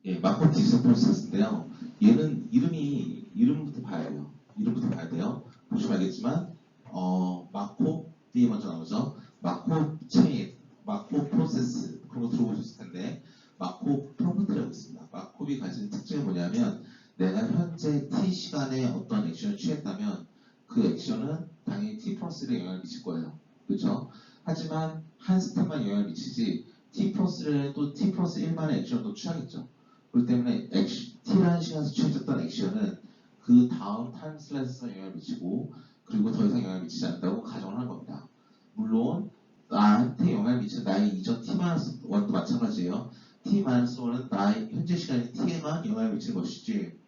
예, 마코 디지털 프로세스인데요. 얘는 이름부터 봐야 돼요. 이름부터 봐야 돼요. 보시면 알겠지만 마코 뒤에 먼저 나오죠. 마코 체인, 마코 프로세스 그런 거 들어보셨을 텐데 마코 프로퍼티라고 있습니다. 마코비 가진 특징이 뭐냐면 내가 현재 t 시간에 어떤 액션을 취했다면 그 액션은 당연히 t 플러스 1에 영향을 미칠 거예요. 그렇죠? 하지만 한 스텝만 영향을 미치지 t 플러스 1에 또 t 플러스 1만의 액션을 또 취하겠죠. 그렇기 때문에 t라는 시간에서 취해졌던 액션은 그 다음 타임 슬라이스에 영향을 미치고 그리고 더 이상 영향을 미치지 않는다고 가정을 하는 겁니다. 물론 나한테 영향을 미치는 나의 이전 t-1도 마찬가지예요. t-1은 나의 현재 시간인 t에만 영향을 미치는 것이지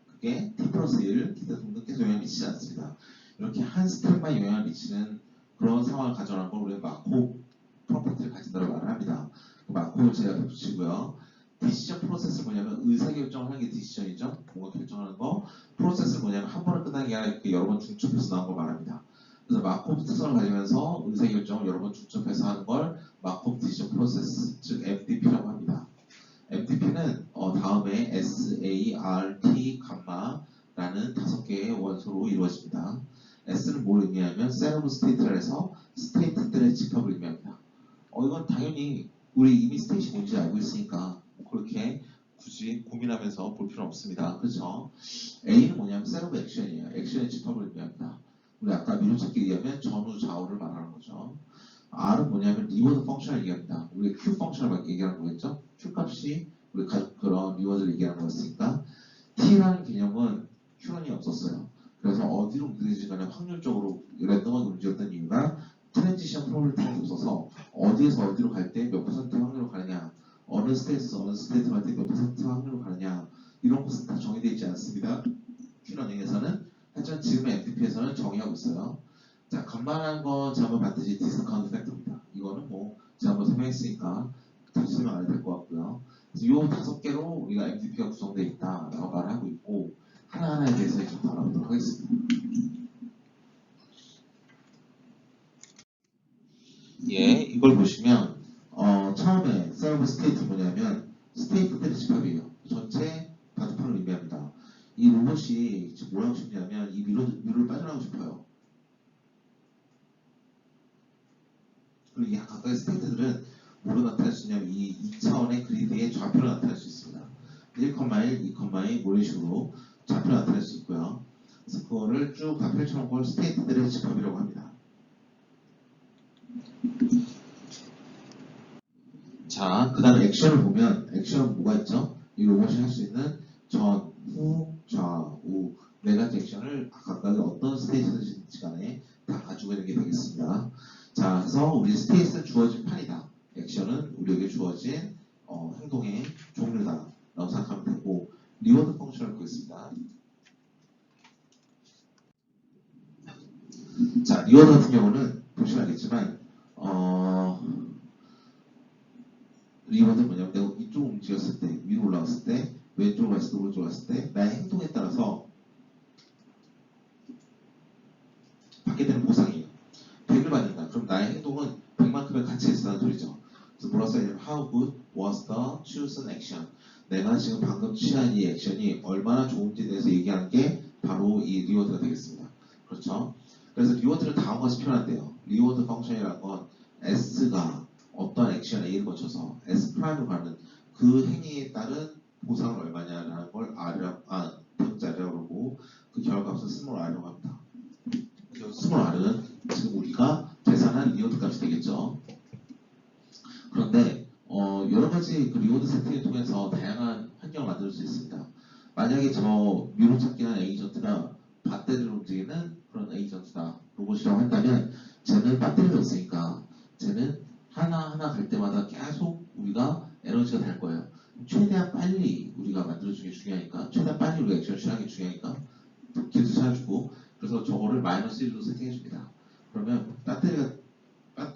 그게 t 플러스 1, t 등등 계속 영향을 미치지 않습니다. 이렇게 한 스텝만 영향을 미치는 그런 상황을 가정한 걸 우리가 마코 프로퍼티를 가진다고 말을 합니다. 그 마코를 제가 붙이고요. 디시전 프로세스 뭐냐면 의사결정을 하는 게 디시전이죠. 뭔가 결정하는 거. 프로세스는 뭐냐면 한 번에 끝나는 게 아니라 이렇게 여러 번 중첩해서 나온 걸 말합니다. 그래서 마코브 특성을 가지면서 의사결정을 여러 번 중첩해서 하는 걸 마코브 디시전 프로세스, 즉 MDP라고 합니다. MDP는 다음에 SART, 감마라는 5개의 원소로 이루어집니다. S는 뭘 의미하면 셋 오브 스테이트라 해서 스테이트들의 집합을 의미합니다. 이건 당연히 우리 이미 스테이시 뭔지 알고 있으니까 그렇게 굳이 고민하면서 볼 필요는 없습니다. 그렇죠? A는 뭐냐면 셋 오브 액션이에요. 액션의 집합을 의미합니다. 우리 아까 미로찾기 얘기하면 전후 좌우를 말하는 거죠. R은 뭐냐면 리워드 펑션을 얘기합니다. 우리 Q 펑션을 얘기하는 거겠죠? Q 값이 우리 그런 리워드를 얘기하는 거였으니까 T라는 개념은 Q런이 없었어요. 그래서 어디로 움직이지 간에 확률적으로 랜덤하게 움직였던 이유가 트랜지션 프로버비리티가 없어서 어디에서 어디로 갈 때 몇 퍼센트 확률로 가느냐, 어느 스테이트에서 어느 스테이트로 갈 때 몇 퍼센트 확률로 가느냐 이런 것은 다 정의되어 있지 않습니다. Q런닝에서는 하지만 지금의 MDP에서는 정의하고 있어요. 자, 간만한 건 제가 한번 봤듯이 디스카운트 팩터입니다. 이거는 뭐 제가 한번 설명했으니까 다시 설명 안 해도 될 것 같고요. 그래서 요 5개로 우리가 MDP가 구성되어 있다라고 말을 하고 있고 하나하나에 대해서 좀 알아보도록 하겠습니다. 예, 이걸 보시면 처음에 서브 스테이트 뭐냐면 스테이트들의 집합이에요. 전체 바둑판을 의미합니다. 이 로봇이 지금 뭐 하고 싶냐면 이 미로를 빠져나가고 싶어요. 그리고 이 각각의 스테이트들은 뭐로 나타날 수 있냐면 이 2차원의 그리드의 좌표로 나타날 수 있습니다. 1,1, 2,2 이런 식으로 좌표로 나타낼 수 있고요. 그래서 그거를 쭉 다 펼쳐놓은 걸 스테이트들의 집합이라고 합니다. 자, 그 다음에 액션을 보면 액션은 뭐가 있죠? 이 로봇이 할 수 있는 전, 후, 좌우 네 가지 액션을 각각의 어떤 스테이트든지 간에 다 가지고 있는 게 되겠습니다. 자, 그래서 우리 스테이트는 주어진 판이다. 액션은 우리에게 주어진 행동의 종류다 라고 생각하면 되고 리워드 펑션을 보겠습니다. 자, 리워드 같은 경우는 보시면 알겠지만 리워드는 뭐냐면 내가 이쪽으로 움직였을 때 위로 올라갔을 때 왼쪽으로 갔을 때 오른쪽으로 갔을 때 나의 행동에 따라서 받게 되는 보상이에요. 100을 받는다. 그럼 나의 행동은 100만큼의 가치가 있다는 소리죠. 그래서 뭐라고 써야냐면 How good was the chosen action? 내가 지금 방금 취한 이 액션이 얼마나 좋은지에 대해서 얘기하는 게 바로 이 리워드가 되겠습니다. 그렇죠? 그래서 리워드를 다음 것이 표현한대요. 리워드 펑션이라는 건 S가 어떤 액션 A를 거쳐서 S 프라임으로 가는 그 행위에 따른 보상은 얼마냐라는 걸 대문자리라고 그러고 그 결과값은 스몰 R이라고 합니다. 스몰 R은 지금 우리가 계산한 리워드 값이 되겠죠. 그런데 여러 가지 그 리워드 세팅을 통해서 다양한 환경을 만들 수 있습니다. 만약에 저 미로 찾기하는 에이전트가 밧대를 움직이는 그런 에이전트다 로봇이라고 한다면 쟤는 배터리가 있으니까 쟤는 하나하나 갈 때마다 계속 우리가 에너지가 될 거예요. 최대한 빨리 우리가 만들어주는 게 중요하니까 최대한 빨리 우리가 액션을 취하는 게 중요하니까 길도 찾아주고 그래서 저거를 마이너스 1로 세팅해줍니다. 그러면 배터리가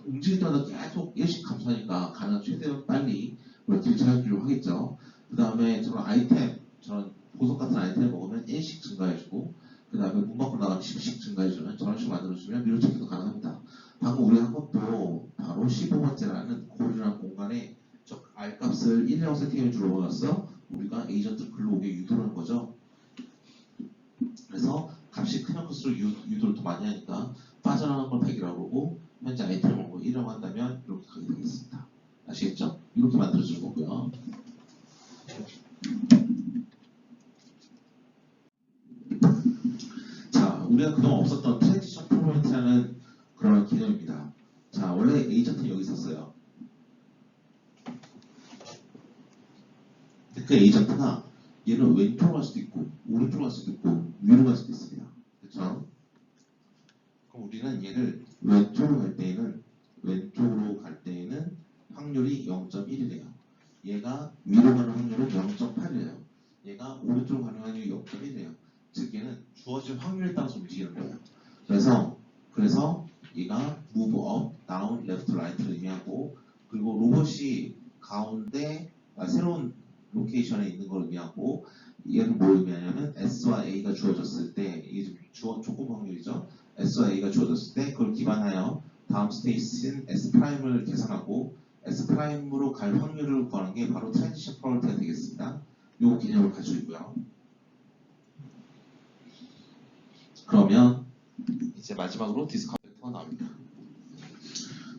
움직일 때마다 계속 1씩 감소하니까 가능한 최대한 빨리 우리가 길 찾아주려고 하겠죠. 그 다음에 저런 아이템, 저런 보석 같은 아이템을 먹으면 1씩 증가해주고 그 다음에 문 밖으로 나가면 10씩 증가해주는 저런 식으로 만들어주면 미로찾기도 가능합니다. 방금 우리가 한 것도 바로 15번째라는 고리라는 공간에 저 R 값을 1이라고 세팅해 주러 올렸어. 우리가 에이전트 글로 오게 유도를 한 거죠. 그래서 값이 크면 클수록 유도를 더 많이 하니까 빠져나가는 걸 100이라고 보고 현재 아이템을 1이라고 한다면 이렇게 가게 되겠습니다. 아시겠죠? 이렇게 만들어주는 거고요. 자, 우리가 그동안 없었던 트랜지션 프로퍼티라는 그런 개념입니다. 자, 원래 에이전트는 여기 있었어요. 그 에이전트가 얘는 왼쪽으로 갈 수도 있고 오른쪽으로 갈 수도 있고 위로 갈 수도 있습니다. 그렇죠? 그럼 우리는 얘를 왼쪽으로 갈 때에는 확률이 0.1이래요. 얘가 위로 가는 확률은 0.8이래요. 얘가 오른쪽으로 가는 확률이 0.1이래요. 즉 얘는 주어진 확률에 따라서 움직이는 거예요. 그래서 얘가 move up, down, left, right를 의미하고 그리고 로봇이 가운데 새로운 로케이션에 있는 걸 의미하고 얘는 뭘 의미하냐면 S와 A가 주어졌을 때 이게 조건 확률이죠. S와 A가 주어졌을 때 그걸 기반하여 다음 스테이트인 S'을 계산하고 S'으로 갈 확률을 구하는 게 바로 트랜지션 프로버티가 되겠습니다. 이 개념을 가지고 있고요. 그러면 이제 마지막으로 디스카운트 팩터가 나옵니다.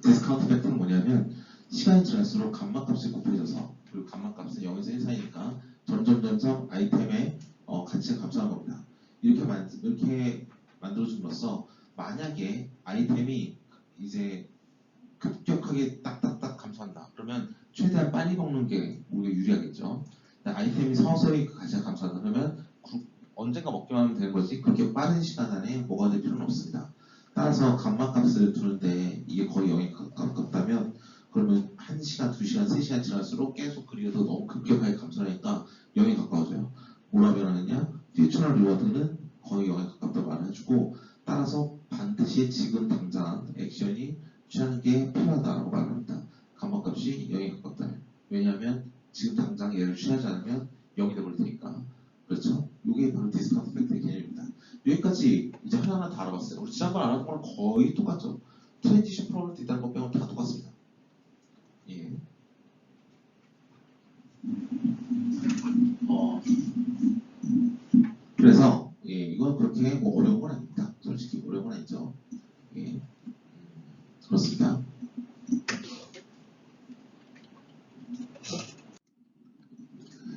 디스카운트 팩터는 뭐냐면 시간이 지날수록 감마값이 곱해져서 그리고 감마값은 0에서 1 사이니까 점점 아이템의 가치가 감소하는 겁니다. 이렇게 만들어줌으로써 만약에 아이템이 이제 급격하게 딱딱딱 감소한다. 그러면 최대한 빨리 먹는 게 우리가 유리하겠죠. 아이템이 서서히 그 가치가 감소한다. 그러면 언젠가 먹기만 하면 되는 거지 그렇게 빠른 시간 안에 뭐가 될 필요는 없습니다. 따라서 감마값을 두는데 이게 거의 0에 가깝다면 그러면 1시간, 2시간, 3시간 지날수록 계속 그리어도 너무 급격하게 감소하니까 0에 가까워져요. 뭐라 변하느냐? 퓨처럴 리워드는 거의 0에 가깝다고 말해주고 따라서 반드시 지금 당장 액션이 취하는 게 필요하다고 말합니다. 감마값이 0에 가깝다면. 왜냐하면 지금 당장 얘를 취하지 않으면 0이 돼버릴 테니까. 그렇죠? 이게 바로 디스카운트 팩터의 개념입니다. 여기까지 이제 하나하나 다 알아봤어요. 우리 지난번 알았던 거랑 거의 똑같죠? 트랜지션 프로버티 있다는 것 빼고는 다 똑같습니다. 예. 그래서 예, 이건 그렇게 뭐 어려운 건 아닙니다. 솔직히 어려운 건 아니죠. 예. 그렇습니다.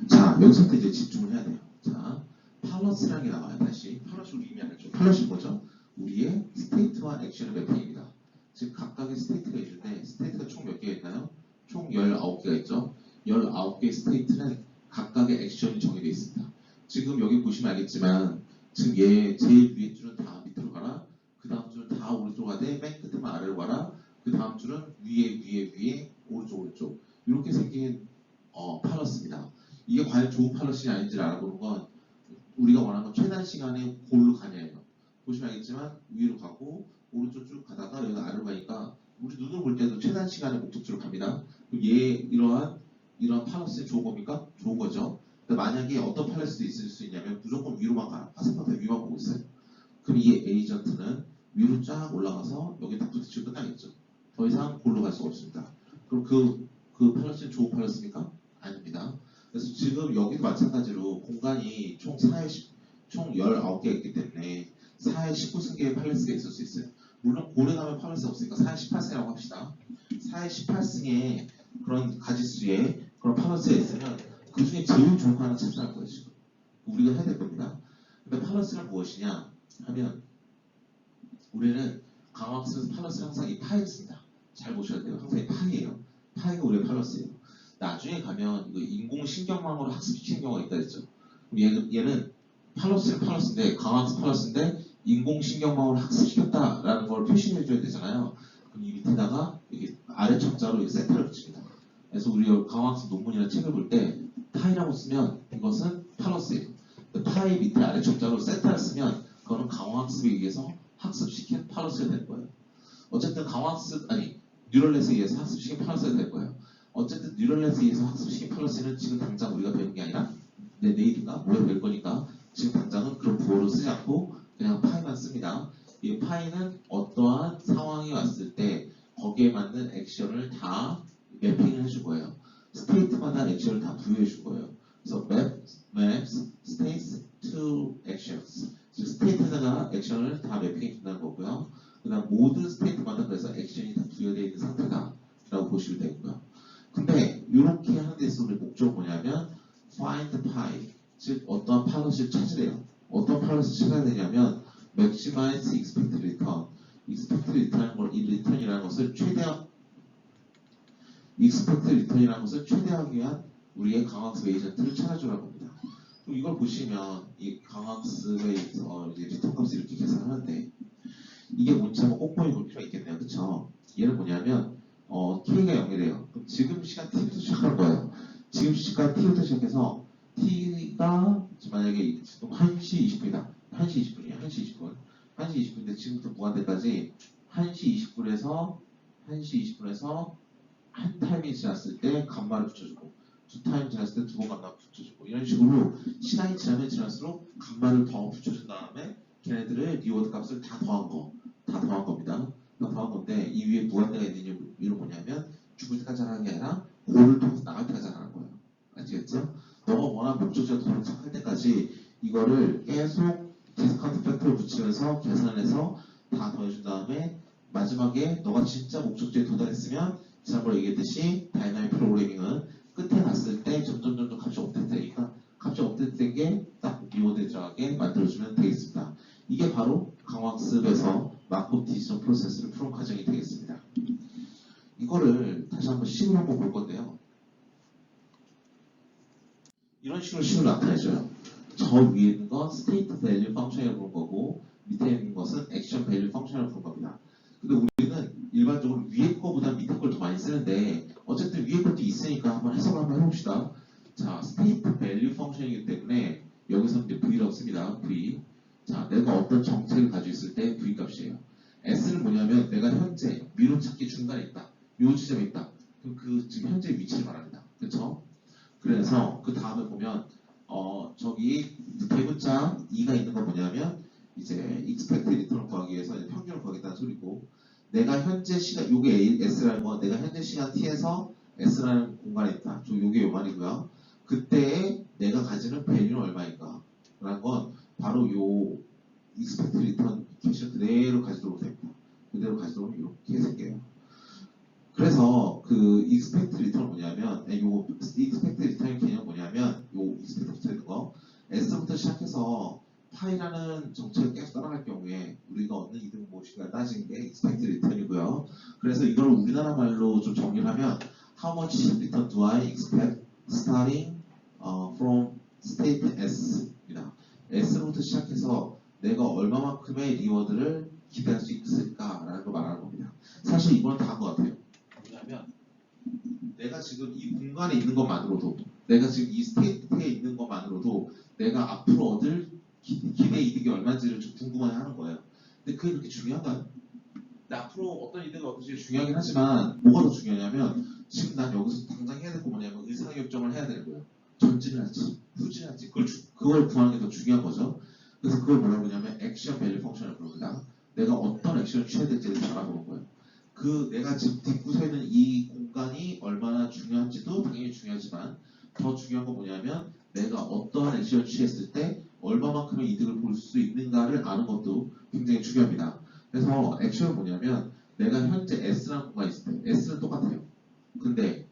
자, 여기서부터 이제 집중을 해야 돼요. 자, 팔러스라는 게 나와요. 다시 팔러스 우리 이미 알죠. 팔러스는 뭐죠? 우리의 스테이트와 액션의 매핑입니다. 즉 각각의 스테이트가 있는데 스테이트가 총 몇 개가 있나요? 총 19개가 있죠. 19개의 스테이트는 각각의 액션이 정해져 있습니다. 지금 여기 보시면 알겠지만 지금 얘 제일 위에 줄은 다 밑으로 가라. 그 다음 줄은 다 오른쪽으로 가되 맨 끝에만 아래로 가라. 그 다음 줄은 위에 오른쪽 이렇게 생긴 팔러스입니다. 이게 과연 좋은 팔러스냐 아닌지를 알아보는 건 우리가 원하는 건 최단 시간에 골로 가냐예요. 보시면 알겠지만 위로 가고 오른쪽 쭉 가다가 여기 아래로 가니까 우리 눈으로 볼 때도 최단 시간에 목적지로 갑니다. 그럼 이러한 팔러스는 좋은 겁니까? 좋은 거죠. 근데 만약에 어떤 팔러스도 있을 수 있냐면 무조건 위로만 가라. 화살표가 위만 보고 있어요. 그럼 이 에이전트는 위로 쫙 올라가서 여기 딱 부딪히고 끝나겠죠. 더 이상 골로 갈 수가 없습니다. 그럼 그 팔러스는 좋은 팔러스입니까? 아닙니다. 그래서 지금 여기도 마찬가지로 공간이 총 19개가 있기 때문에 4의 19승계의 팔레스가 있을 수 있어요. 물론 고려하면 팔레스 없으니까 4의 18승이라고 합시다. 4의 18승의 그런 가지수의 그런 팔레스가 있으면 그 중에 제일 좋은 거 하나 찾아갈 거예요. 지금 우리가 해야 될 겁니다. 근데 팔레스는 무엇이냐 하면 우리는 강화학습에서 팔레스는 항상 이 파이를 씁니다. 잘 보셔야 돼요. 항상 이 파이예요. 파이가 우리의 팔레스예요. 나중에 가면 이거 인공신경망으로 학습시키는 경우가 있다 했죠. 얘는 팔러스인데 강화학습 팔러스인데 인공신경망으로 학습시켰다라는 걸 표시해줘야 되잖아요. 그럼 이 밑에다가 이렇게 아래 척자로 이렇게 세타를 붙입니다. 그래서 우리 강화학습 논문이나 책을 볼 때 파이라고 쓰면 이것은 팔러스예요. 파이 밑에 아래 척자로 세타를 쓰면 그거는 강화학습에 의해서 학습시킨 팔러스가 될 거예요. 어쨌든 뉴럴넷에 의해서 학습시킨 팔러스가 될 거예요. 어쨌든 뉴럴넷에 의해서 학습시킨 팔러스는 지금 당장 우리가 배운 게 아니라 내일인가 모레 배울 거니까 지금 당장은 그런 부호를 쓰지 않고 그냥 파이만 씁니다. 이 파이는 어떠한 상황이 왔을 때 거기에 맞는 액션을 다 매핑을 해줄 거예요. 액션을 다 부여해 준 거예요. 그래서 maps states to actions. 즉 스테이트에다가 액션을 다 매핑해 준다는 거고요. 그다음 모든 스테이트마다 그래서 액션이 다 부여되어 있는 상태다라고 보시면 되고요. 근데 이렇게 하는 데서 우리 목적은 뭐냐면 find pi, 즉 어떤 파일럿을 찾으래요. 어떤 파일럿을 찾아야 되냐면 maximize expected return. expected return이라는 것을 expected return이라는 것을 최대화하기 위한 우리의 강학습 에이전트를 찾아주라고 합니다. 그럼 이걸 보시면 이 강학습에 이제 리턴 값을 이렇게 계산하는데 이게 뭔지 한번 꼼꼼히 볼 필요가 있겠네요. 그쵸? 얘는 뭐냐면 t가 0이래요. 그럼 지금 시간 t부터 시작하는 거예요. 지금 시간 t부터 시작해서 t가 만약에 지금 1시 20분이다. 1시 20분이에요. 1시 20분. 1시 20분인데 지금부터 무한대까지 1시 20분에서 한 타임이 지났을 때 간말을 붙여주고 두 타임 지났을 때 두 번 간말을 붙여주고 이런 식으로 시간이 지나면 지날수록 간말을 더 붙여준 다음에 걔네들의 리워드 값을 다 더한 겁니다. 다 더한 건데 이 위에 무한대가 있는 이유는 뭐냐면 죽을 때까지 하는 게 아니라 고를 통해서 나갈 때까지 하는 거예요. 아시겠죠? 너가 원하는 목적지에 도착할 때까지 이거를 계속 디스카운트 팩터를 붙이면서 계산을 해서 다 더해준 다음에 마지막에 너가 진짜 목적지에 도달했으면 지난번에 얘기했듯이 다이나믹 프로그래밍은 끝에 갔을 때 점점 값이 업데이트되니까 값이 업데이트된 게 딱 리워드에 들어가게 만들어주면 되겠습니다. 이게 바로 강학습에서 마크업 디지션 프로세스를 푸는 과정이 되겠습니다. 이거를 다시 한번 식으로 한번 볼 건데요. 이런 식으로 나타내줘요. 저 위에 있는 건 스테이트 밸류 펑션이라고 부른 거고 밑에 있는 것은 액션 밸류 펑션이라고 부른 겁니다. 근데 우리는 일반적으로 위에 거보다 밑에 걸 더 많이 쓰는데 어쨌든 위에 것도 있으니까 한번 해석을 한번 해봅시다. 자, 스테이트 밸류 펑션이기 때문에 여기서 이제 V라고 씁니다. V. 자, 내가 어떤 정책을 가지고 있을 때 V 값이에요. S는 뭐냐면 내가 현재 미로찾기 중간에 있다. 요 지점에 있다. 그럼 그 지금 현재 위치를 말합니다. 그렇죠? 그래서 그 다음에 보면 저기 대문자 2가 있는 건 뭐냐면 이제 expected return을 구하기 위해서 이제 평균을 구하겠다는 소리고 내가 현재 시간 요게 S라는 건 내가 현재 시간 T에서 S라는 공간에 있다. 요게 요 말이고요. 그때에 내가 가지는 밸류는 얼마인가 라는 건 바로 요 expected return 캐시를 그대로 가지도록 됩니다. 그대로 가지도록 이렇게 생겨요. 그래서 그 expected return은 뭐냐면 요 expected return의 개념은 뭐냐면 요 expected 붙어 있는 거 S부터 시작해서 파이라는 정책을 계속 따라갈 경우에 우리가 얻는 이득은 무엇인가 따지는 게 expected return이고요. 그래서 이걸 우리나라 말로 좀 정리를 하면 how much return do I expect starting from state S입니다. S부터 시작해서 내가 얼마만큼의 리워드를 기대할 수 있을까라는 걸 말하는 겁니다. 사실 이건 다인 것 같아요. 뭐냐면 내가 지금 이 공간에 있는 것만으로도 내가 지금 이 스테이트에 있는 것만으로도 내가 앞으로 얻을 기대 이득이 얼마인지를 좀 궁금해하는 거예요. 근데 그게 그렇게 중요한가요? 근데 앞으로 어떤 이득을 얻을지 중요하긴 하지만 뭐가 더 중요하냐면 지금 난 여기서 당장 해야 될 거 뭐냐면 의사결정을 해야 되는 거예요. 전진을 할지 후진을 할지 그걸 구하는 게 더 중요한 거죠. 그래서 그걸 뭐라고 하냐면 액션 밸류 펑션을 부릅니다. 내가 어떤 액션을 취해야 될지를 알아보는 거예요. 그 내가 지금 딛고 서 있는 이 공간이 얼마나 중요한지도 당연히 중요하지만 더 중요한 건 뭐냐면 내가 어떠한 액션을 취했을 때 얼마만큼의 이득을 볼 수 있는가를 아는 것도 굉장히 중요합니다. 그래서 액션은 뭐냐면 내가 현재 S라는 공간이 있을 때 S는 똑같아요. 근데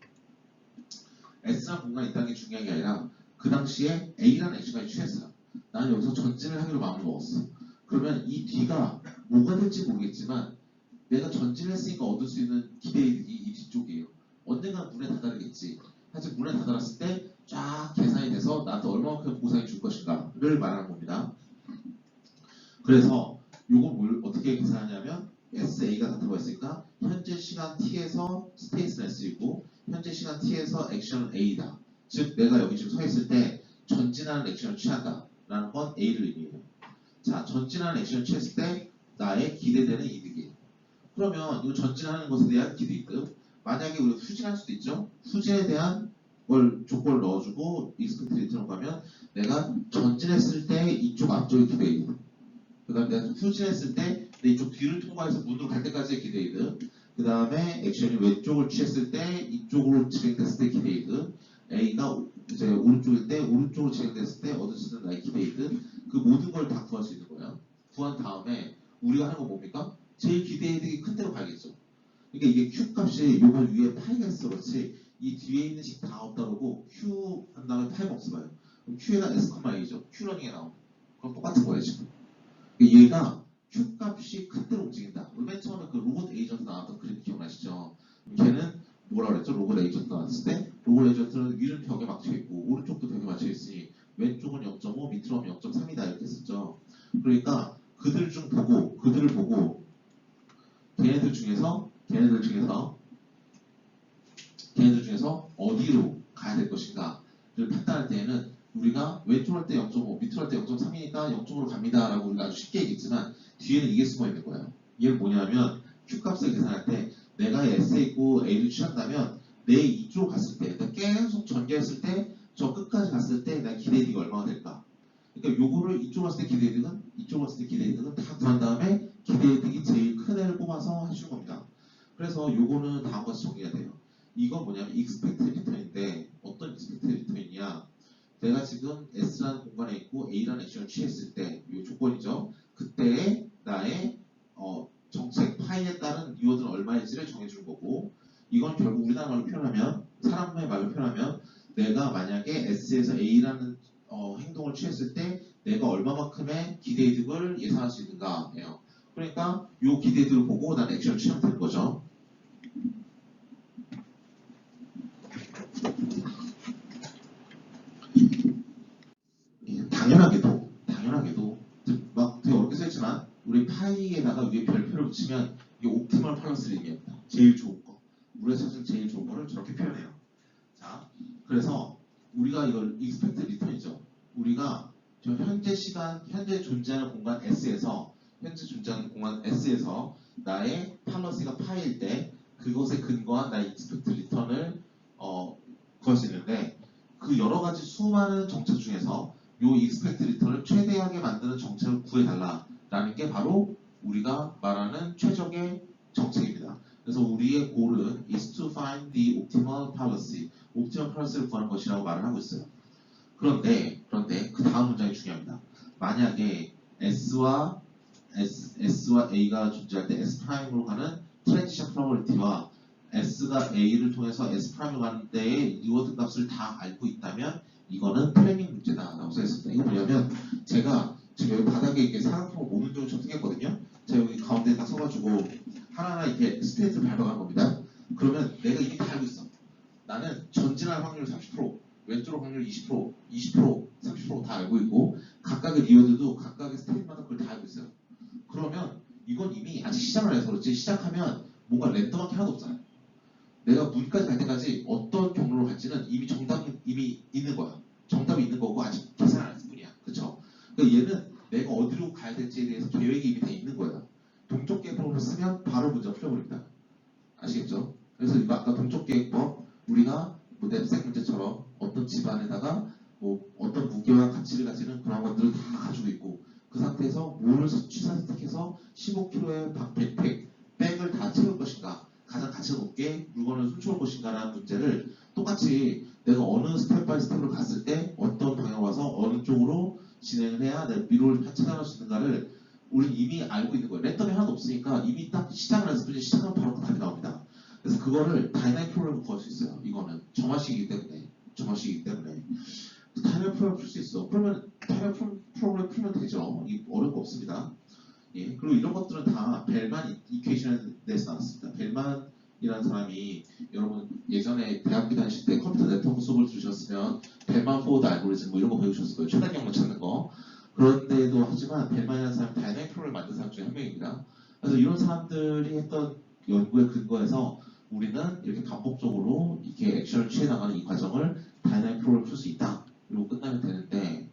S라는 공간이 있다는 게 중요한 게 아니라 그 당시에 A라는 액션까지 취했어요. 나는 여기서 전진을 하기로 마음을 먹었어. 그러면 이 뒤가 뭐가 될지 모르겠지만 내가 전진했으니까 얻을 수 있는 기대이득이 이 뒤쪽이에요. 언젠가 문에 다다르겠지. 하지만 문에 다다랐을 때 쫙 계산이 돼서 나한테 얼마만큼 보상이 줄 것인가를 말하는 겁니다. 그래서 요거 뭘 어떻게 계산하냐면 SA가 다 들어가 있으니까 현재 시간 T에서 스테이스는 S이고 현재 시간 T에서 액션은 A다. 즉 내가 여기 지금 서 있을 때 전진하는 액션을 취한다 라는 건 A를 의미해요. 자, 전진하는 액션을 취했을 때 나의 기대되는 이득이에요. 그러면 이거 전진하는 것에 대한 기대이득 만약에 우리가 후진할 수도 있죠. 후진에 대한 걸 조건을 넣어주고 익스펙트 리턴을 가면 내가 전진했을 때 이쪽 앞쪽의 기대이득 그 다음에 내가 후진했을 때 내 이쪽 뒤를 통과해서 문으로 갈 때까지의 기대이득 그 다음에 액션이 왼쪽을 취했을 때 이쪽으로 진행됐을 때 기대이득 A가 이제 오른쪽일 때 오른쪽으로 진행됐을 때 얻을 수 있는 나의 기대이드 그 모든 걸 다 구할 수 있는 거예요. 구한 다음에 우리가 하는 거 뭡니까? 제일 기대이득이 큰 데로 가야겠죠. 그러니까 이게 Q 값이 요거 위에 파이가 있어 그렇지 이 뒤에 있는 식 다 없다 그러고 Q 한 다음에 파이가 없어봐요. 그럼 Q에다 S, A죠. Q러닝에 나오면 그럼 똑같은 거예요 지금. 그러니까 얘가 Q 값이 큰 데로 움직인다. 우리 맨 처음에 그 로봇 에이전트 나왔던 그림 기억나시죠? 걔는 뭐라 그랬죠? 로봇 에이전트 나왔을 때 로봇 에이전트는 위는 벽에 막혀 있고 오른쪽도 벽에 막혀 있으니 왼쪽은 0.5, 밑으로 하면 0.3이다 이렇게 했었죠. 그러니까 그들을 보고 걔네들 중에서 어디로 가야 될 것인가를 판단할 때에는 우리가 왼쪽 할 때 0.5, 밑으로 할 때 0.3이니까 0쪽으로 갑니다 라고 우리가 아주 쉽게 얘기했지만 뒤에는 이게 숨어 있는 거예요. 이게 뭐냐면 Q값을 계산할 때 내가 S에 있고 A를 취한다면 내 이쪽으로 갔을 때 그러니까 계속 전개했을 때 저 끝까지 갔을 때 내 기대이득이 얼마가 될까? 그러니까 요거를 이쪽으로 갔을 때 기대이득은 이쪽으로 갔을 때 기대이득은 다 구한 다음에 기대이득이 제일 큰 애를 뽑아서 해주는 겁니다. 그래서 요거는 다음과 같이 정리가 돼요. 이건 뭐냐면 expected return인데 어떤 expected return이냐 내가 지금 S라는 공간에 있고 A라는 액션을 취했을 때 이 조건이죠. 그때의 나의 정책 파이에 따른 리워드는 얼마인지를 정해주는 거고 이건 결국 우리나라 말로 표현하면 사람의 말로 표현하면 내가 만약에 S에서 A라는 행동을 취했을 때 내가 얼마만큼의 기대이득을 예상할 수 있는가예요. 그러니까 이 기대이득을 보고 난 액션을 취하면 되는 거죠. 당연하게도 막 되게 어렵게 써있지만 우리 파이에다가 위에 별표를 붙이면 이게 옵티멀 팔러스를 얘기합니다. 제일 좋은 거. 우리가 찾은 제일 좋은 거를 저렇게 표현해요. 자, 그래서 우리가 이걸 expected return이죠. 우리가 저 현재 존재하는 공간 S에서 나의 팔러스가 파이일 때 그것에 근거한 나의 expected return을 구할 수 있는데 그 여러 가지 수많은 정책 중에서 요 expected return을 최대하게 만드는 정책을 구해달라라는 게 바로 우리가 말하는 최적의 정책입니다. 그래서 우리의 골은 is to find the optimal policy, 옵티멀 policy를 구하는 것이라고 말을 하고 있어요. 그런데 그 다음 문장이 중요합니다. 만약에 S와 A가 존재할 때 S 프라임으로 가는 트랜지션 프로버리티와 S가 A를 통해서 S 프라임으로 가는 데의 리워드 값을 다 알고 있다면 이거는 플래닝 문제다라고 써있습니다. 이거 뭐냐면 제가 지금 여기 바닥에 이렇게 사각형을 모눈종이 생겼거든요. 제가 여기 가운데에 딱 서가지고 하나하나 이렇게 스테이트를 밟아간 겁니다. 그러면 내가 이미 다 알고 있어. 나는 전진할 확률 30%, 왼쪽 확률 20%, 30%다 알고 있고 각각의 리워드도 각각의 스테이트마다 그걸 다 알고 있어요. 그러면 이건 이미 아직 시작을 해서 그렇지 시작하면 뭔가 랜덤한 게 하나도 없잖아요. 내가 문까지 갈 때까지 어떤 경로로 갈지는 이미 정답이 이미 있는 거야. 정답이 있는 거고 아직 계산 안 했을 뿐이야. 그쵸? 그러니까 얘는 내가 어디로 가야 될지에 대해서 계획이 이미 돼 있는 거야. 동쪽 계획법을 쓰면 바로 문제가 풀려버립니다. 아시겠죠? 그래서 이거 아까 동쪽 계획법 우리가 뭐 냅색 문제처럼 어떤 집안에다가 뭐 어떤 무게와 가치를 가지는 그런 것들을 다 가지고 있고 그 상태에서 뭐를 취사선택해서 15kg의 백을 다 채울 것인가 가장 가치가 높게 물건을 훔쳐올 것인가라는 문제를 똑같이 내가 어느 스텝 바이 스텝으로 갔을 때 어떤 방향으로 와서 어느 쪽으로 진행을 해야 내 미로를 찾아갈 수 있는가를 우린 이미 알고 있는 거예요. 랜덤이 하나도 없으니까 이미 딱 시작을 해서 시작하면 바로 답이 나옵니다. 그래서 그거를 다이나믹 프로그램을 구할 수 있어요. 이거는 정화식이기 때문에 다이나믹 프로그램 풀 수 있어. 그러면 다이나믹 프로그램 풀면 되죠. 이 어려운 거 없습니다. 예, 그리고 이런 것들은 다 벨만 이퀘이션에서 나왔습니다. 벨만이라는 사람이 여러분 예전에 대학교 다니실 때 컴퓨터 네트워크 수업을 들으셨으면 벨만 포워드 알고리즘 뭐 이런 거 배우셨을 거예요. 최단경로 찾는 거. 그런데도 하지만 벨만이라는 사람이 다이나믹 프로그램을 만든 사람 중에 한 명입니다. 그래서 이런 사람들이 했던 연구에 근거해서 우리는 이렇게 반복적으로 이렇게 액션을 취해 나가는 이 과정을 다이나믹 프로그램을 풀 수 있다. 그리고 끝나면 되는데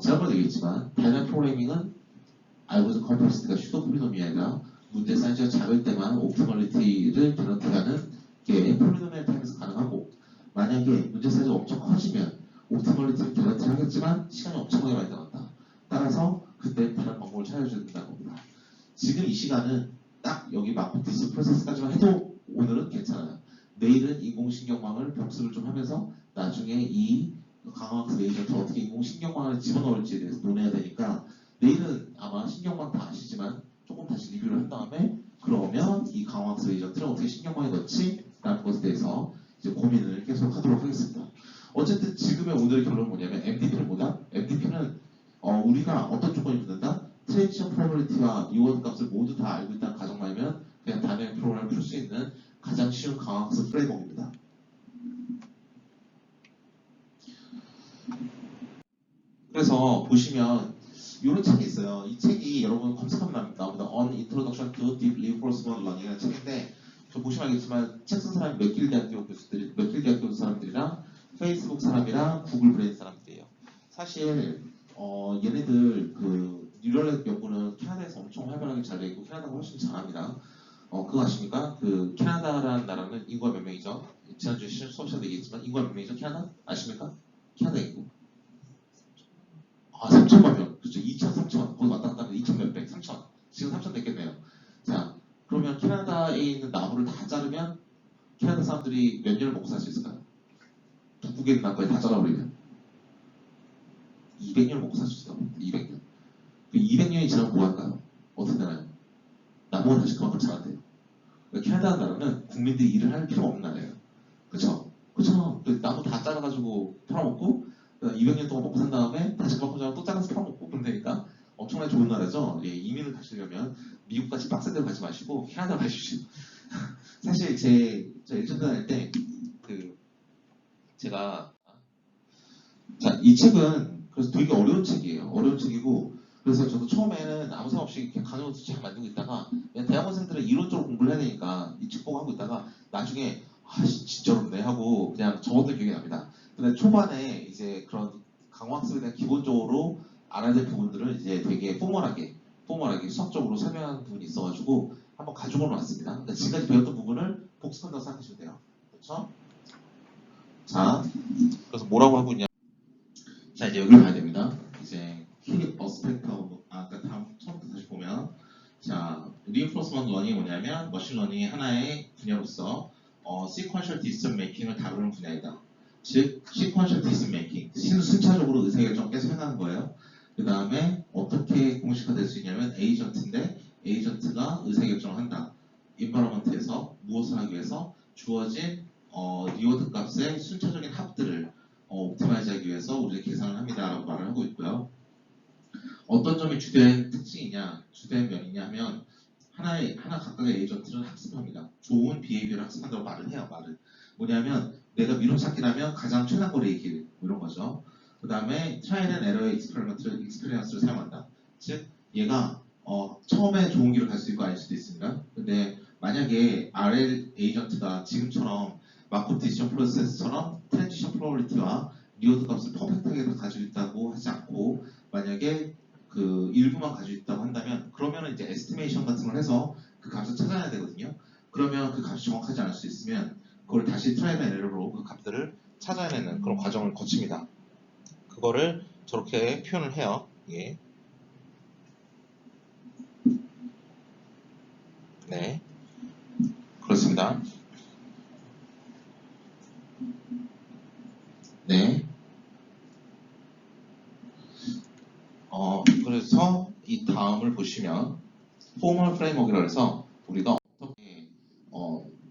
지난번에 얘기했지만 다이나믹 프로그래밍은 알고리즘 컴플렉시티가 슈도 폴리노미 아니라 문제 사이즈가 작을 때만 옵티멀리티를 개런티하는 게 폴리노미얼 타입에서 가능하고 만약에 문제 사이즈가 엄청 커지면 옵티멀리티를 개런티 하겠지만 시간이 엄청나게 많이 나간다. 따라서 그때 다른 방법을 찾아줘야 된다는 겁니다. 지금 이 시간은 딱 여기 마포티스 프로세스까지만 해도 오늘은 괜찮아요. 내일은 인공신경망을 복습을 좀 하면서 나중에 이 강화학습 에이전트를 어떻게 인공신경망을 집어넣을지에 대해서 논해야 되니까 내일은 아마 신경망 다 아시지만 조금 다시 리뷰를 한 다음에 그러면 이 강화학습 에이전트를 어떻게 신경망에 넣지? 라는 것에 대해서 이제 고민을 계속 하도록 하겠습니다. 어쨌든 지금의 오늘의 결론은 뭐냐면 MDP는 뭐다? MDP는 우리가 어떤 조건이 붙는다? 트랜지션 프로버리티와 리워드 값을 모두 다 알고 있다는 가정만이면 그냥 단일 프로그램을 풀 수 있는 가장 쉬운 강화학습 프레임워크입니다. 그래서 보시면 이런 책이 있어요. 이 책이 여러분 검색하면 나옵니다. On Introduction to Deep Reinforcement Learning이라는 책인데 저 보시면 알겠지만 책 쓴 사람이 맥길 대학교 교수들이 맥길 대학교 사람들이랑 페이스북 사람이랑 구글 브레인 사람들이에요. 사실 얘네들 그 뉴럴넷 연구는 캐나다에서 엄청 활발하게 잘 되고 캐나다가 훨씬 잘합니다. 그거 아십니까? 그 캐나다라는 나라는 인구가 몇 명이죠? 지난주에 수업 시간에 얘기했지만 인구가 몇 명이죠? 캐나다? 아십니까? 캐나다 인구. 3천만 명. 그렇죠. 2천, 3천. 거기 왔다 갔다 하면 2천 몇백, 3천. 지금 3천 됐겠네요. 자, 그러면 캐나다에 있는 나무를 다 자르면 캐나다 사람들이 몇 년을 먹고 살 수 있을까요? 북극에 있는 나무까지 다 잘라버리면 200년을 먹고 살 수 있을 겁니다. 200년. 그 200년이 지나면 뭐 할까요? 어떻게 되나요? 나무가 다시 그만큼 자란대요. 그러니까 캐나다 나라는 국민들이 일을 할 필요가 없는 나라예요. 그쵸? 그쵸? 나무 다 잘라가지고 팔아먹고 200년 동안 먹고 산 다음에 다시 그만큼 자라면 또 잘라서 팔아먹고 그러면 되니까 엄청나게 좋은 나라죠. 예, 이민을 가시려면 미국같이 빡센 데로 가지 마시고 캐나다 가십시오. 사실 저 예전 다닐 때 제가 이 책은 그래서 되게 어려운 책이에요. 어려운 책이고 그래서 저도 처음에는 아무 생각 없이 그냥 강의로 책 만들고 있다가 그냥 대학원생들은 이론적으로 공부를 해야 되니까 이 책 보고 하고 있다가 나중에 진짜 어렵네 하고 그냥 적었던 기억이 납니다. 근데 초반에 이제 그런 강화학습에 대한 기본적으로 알아야 될 부분들을 이제 되게 포멀하게 수학적으로 설명하는 부분이 있어가지고 한번 가지고 왔습니다. 그러니까 지금까지 배웠던 부분을 복습한다고 생각하시면 돼요. 그렇죠? 자, 그래서 뭐라고 하고 있냐? 자, 이제 여기를 가야 됩니다. 이제 key aspect of 아까 다음 처음부터 다시 보면 자, reinforcement learning이 뭐냐면 머신 러닝의 하나의 분야로서 sequential decision making을 다루는 분야이다. 즉, sequential decision making, 순차적으로 의사결정 계속 해가는 거예요. 그 다음에 어떻게 공식화될 수 있냐면 에이전트인데 에이전트가 의사결정을 한다. environment에서 무엇을 하기 위해서 주어진 리워드 값의 순차적인 합들을 옵티마이즈 하기 위해서 우리가 계산을 합니다라고 말을 하고 있고요. 어떤 점이 주된 특징이냐, 주된 면이냐 하면 하나 각각의 에이전트는 학습합니다. 좋은 비헤이비어를 학습한다고 말을 해요. 말은 뭐냐면 내가 미로찾기라면 가장 최단 거리의 길 이런 거죠. 그 다음에 트라이얼 앤 에러의 익스페리언스를 사용한다. 즉 얘가 처음에 좋은 길을 갈 수 있고 아닐 수도 있습니다. 근데 만약에 RL 에이전트가 지금처럼 마크업 디시전 프로세스처럼 트랜지션 프로버리티와 리워드 값을 퍼펙트하게 다 가지고 있다고 하지 않고 만약에 그 일부만 가지고 있다고 한다면 그러면 이제 에스티메이션 같은 걸 해서 그 값을 찾아내야 되거든요. 그러면 그 값이 정확하지 않을 수 있으면 그걸 다시 트라이얼 앤 에러로 그 값들을 찾아내는 그런 과정을 거칩니다. 그거를 저렇게 표현을 해요. 예. 네. 그렇습니다. 네. 그래서 이 다음을 보시면 포멀 프레임워크라고 해서 우리가 어떻게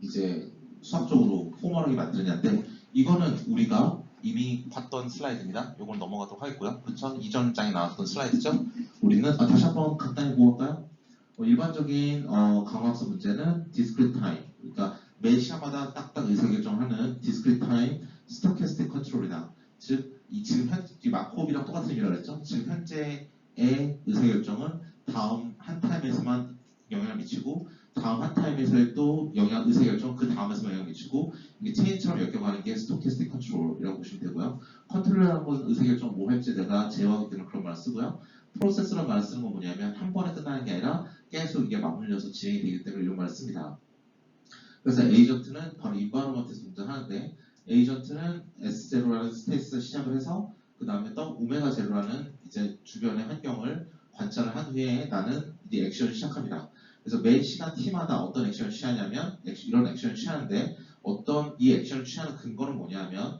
이제 수학적으로 포멀하게 만드느냐인데 이거는 우리가 이미 봤던 슬라이드입니다. 이걸 넘어가도록 하겠고요. 그쵸? 이전 장에 나왔던 슬라이드죠. 우리는 다시 한번 간단히 보볼까요? 일반적인 강화학습 문제는 discrete time, 그러니까 매 시간마다 딱딱 의사결정하는 discrete time stochastic control이다. 즉, 지금 현재 마코비랑 똑같은 의미라고 했죠. 지금 현재의 의사결정은 다음 한 타임에서만 영향을 미치고 다음 한 타임에서의 또 의사결정 그 다음에서만 영향을 미치고 이게 체인처럼 엮여가는 게 스토캐스틱 컨트롤이라고 보시면 되고요. 컨트롤이라는 건 의사결정 뭐 할지 내가 제어하기 때문에 그런 말을 쓰고요. 프로세스라는 말을 쓰는 건 뭐냐면 한 번에 끝나는 게 아니라 계속 이게 맞물려서 진행이 되기 때문에 이런 말을 씁니다. 그래서 에이전트는 바로 인바이러먼트에서 등장하는데 에이전트는 S0라는 스테이스에서 시작을 해서 그 다음에 또 오메가 제로라는 이제 주변의 환경을 관찰을 한 후에 나는 이제 액션을 시작합니다. 그래서 매 시간 t마다 어떤 액션을 취하냐면 이런 액션을 취하는데 어떤 이 액션을 취하는 근거는 뭐냐면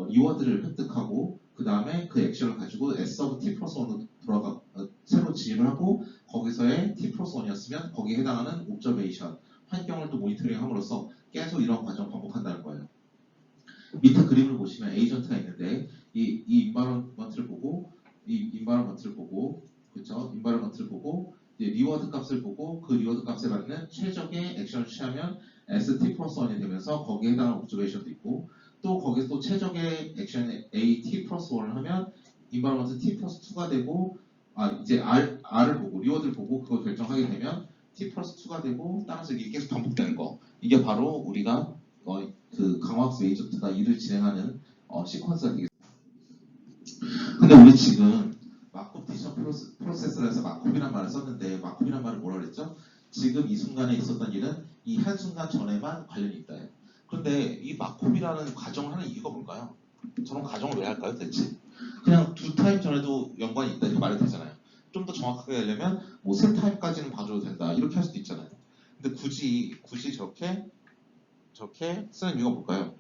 리워드를 획득하고 그 다음에 그 액션을 가지고 S of T 플러스 1으로 새로 진입을 하고 거기서의 T 플러스 1이었으면 거기에 해당하는 옵저베이션 환경을 또 모니터링 함으로써 계속 이런 과정을 반복한다는 거예요. 밑에 그림을 보시면 에이전트가 있는데 이 인바이런먼트를 보고 그렇죠? 인바이런먼트를 보고 이제 리워드 값을 보고 그 리워드 값에 맞는 최적의 액션을 취하면 ST 플러스 1이 되면서 거기에 해당하는 옵저베이션도 있고 또 거기서 또 최적의 액션 AT 플러스 1을 하면 인바이런먼트 T 플러스 2가 되고 이제 R을 보고 리워드를 보고 그걸 결정하게 되면 T 플러스 2가 되고 따라서 이게 계속 반복되는 거 이게 바로 우리가 그 강화학습 에이전트가 일을 진행하는 시퀀스가 되겠습니다. 근데 우리 지금 마콥 디시전 프로세스를 해서 마콥이란 말을 썼는데 마콥이란 말은 뭐라 그랬죠? 지금 이 순간에 있었던 일은 이 한순간 전에만 관련이 있다. 그런데 이 마콥이라는 과정을 하는 이유가 뭘까요? 저런 과정을 왜 할까요 대체? 그냥 두 타임 전에도 연관이 있다 이렇게 말이 되잖아요. 좀 더 정확하게 하려면 뭐 세 타임까지는 봐줘도 된다 이렇게 할 수도 있잖아요. 근데 굳이 저렇게 쓰는 이유가 뭘까요?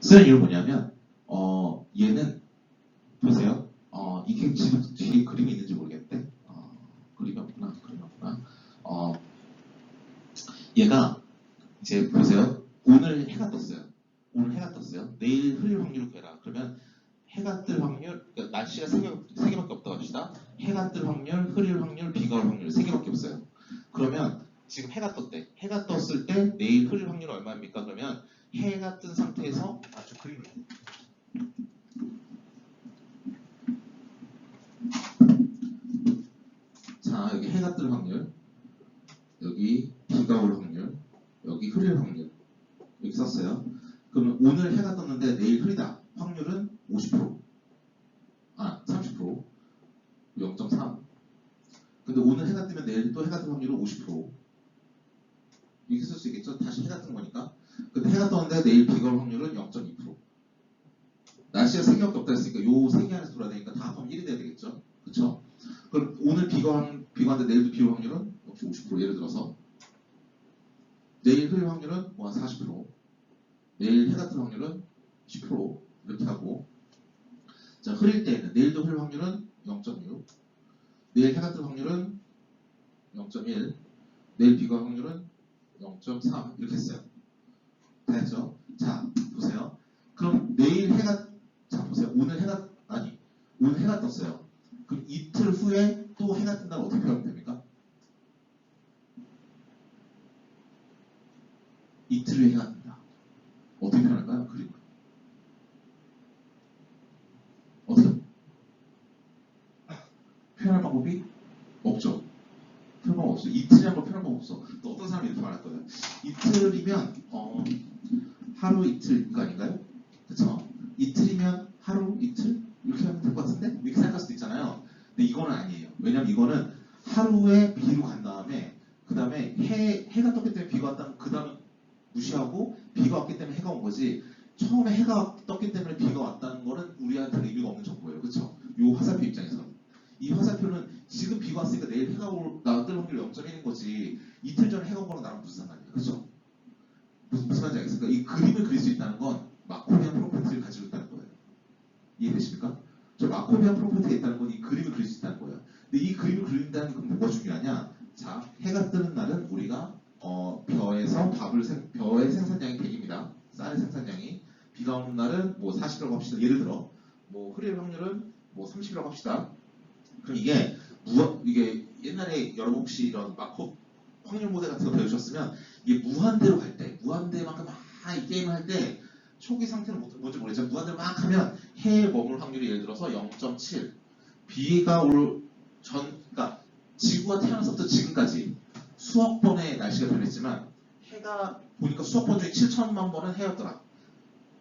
쓰는 이유는 뭐냐면 얘는 보세요. 이게 지금 뒤에 그림이 있는지 모르겠대. 그림이 없구나. 얘가 이제 보세요. 오늘 해가 떴어요. 내일 흐릴 확률을 구해라. 그러면 해가 뜰 확률, 그러니까 날씨가 세 개밖에 없다고 합시다. 해가 뜰 확률, 흐릴 확률, 비가 올 확률 세 개밖에 없어요. 그러면 지금 해가 떴대. 해가 떴을 때 내일 흐릴 확률은 얼마입니까? 그러면 해가 뜬 상태에서 저 그림을 자 여기 해가 뜰 확률, 여기 비가 올 확률, 여기 흐릴 확률 이렇게 썼어요. 그러면 오늘 해가 떴는데 내일 흐리다. 확률은 50%, 30%, 0.3. 근데 오늘 해가 뜨면 내일 또 해가 뜰 확률은 50%. 이렇게 쓸 수 있겠죠? 다시 해가 뜬 거니까. 근데 해가 떴는데 내일 비가 올 확률은 0.2%. 날씨가 3개밖에 없다 했으니까 요 3개 안에서 돌아야 되니까 다 합하면 1이 돼야 되겠죠? 그쵸? 그럼 오늘 비가 왔는데 내일도 비 올 확률은 역시 50%. 예를 들어서 내일 흐릴 확률은 뭐 한 40%, 내일 해가 뜰 확률은 10% 이렇게 하고 자 흐릴 때에는 내일도 흐릴 확률은 0.6, 내일 해가 뜰 확률은 0.1, 내일 비가 올 확률은 0.3 이렇게 했어요. 다 했죠? 자 보세요. 그럼 내일 해가 보세요. 오늘 해가 떴어요. 그럼 이틀 후에 또 해가 뜬다면 어떻게 표현하면 됩니까? 이틀 후에 해가 뜬다. 어떻게 표현할까요? 그리고 어떻게 표현할 방법이 없죠. 표현 방법 없어. 이틀이란 걸 표현 방법 없어. 또 어떤 사람이 이렇게 말할 거예요. 이틀이면 하루 이틀 이거 아닌가요? 그쵸? 이틀이면 하루 이틀 이렇게 하면 될 것 같은데 이렇게 생각할 수도 있잖아요. 근데 이거는 아니에요. 왜냐면 이거는 하루에 비로 간 다음에 그 다음에 해가 떴기 때문에 비가 왔다면 그 다음 무시하고 비가 왔기 때문에 해가 온 거지. 처음에 해가 떴기 때문에 비가 왔다는 거는 우리한테는 의미가 없는 정보예요. 그쵸? 요 화살표 입장에서는. 이 화살표는 지금 비가 왔으니까 내일 해가 나뜰 확률 0.1인 거지. 이틀 전에 해가 온 거랑 나랑 무슨 상관이야. 그쵸? 무슨 말인지 알겠습니까? 이 그림을 그릴 수 있다는 건 마코비안 프로퍼티를 가지고 있다는 거예요. 이해되십니까? 저 마코비안 프로퍼티가 있다는 건 이 그림을 그릴 수 있다는 거예요. 근데 이 그림을 그린다는 건 뭐가 중요하냐? 자, 해가 뜨는 날은 우리가 벼의 생산량이 100입니다. 쌀의 생산량이. 비가 오는 날은 뭐 40이라고 합시다. 예를 들어 뭐 흐릴 확률은 뭐 30이라고 합시다. 그럼 이게 옛날에 여러분 혹시 이런 마코 확률 모델 같은 거 배우셨으면 이게 무한대로 갈 때, 무한대만큼 막 이 게임을 할 때 초기 상태는 뭔지 모르겠지만 무한대로 막 하면 해에 머물 확률이 예를 들어서 0.7, 비가 그러니까 지구가 태어나서부터 지금까지 수억 번의 날씨가 변했지만 해가 보니까 수억 번 중에 7천만 번은 해였더라,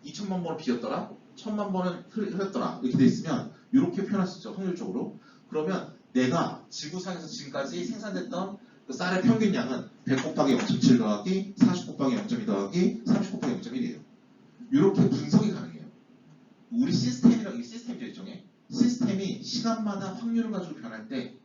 2천만 번은 비였더라, 1천만 번은 흐렸더라 이렇게 돼 있으면 이렇게 표현할 수 있죠. 확률적으로. 그러면 내가 지구상에서 지금까지 생산됐던 그 쌀의 평균량은 100 곱하기 0.7 더하기 40 곱하기 0.2 더하기 30 곱하기 0.1이에요. 이렇게 분석이 가능해요. 우리 시스템이라고, 이 시스템이죠, 일종의. 시스템이 시간마다 확률을 가지고 변할 때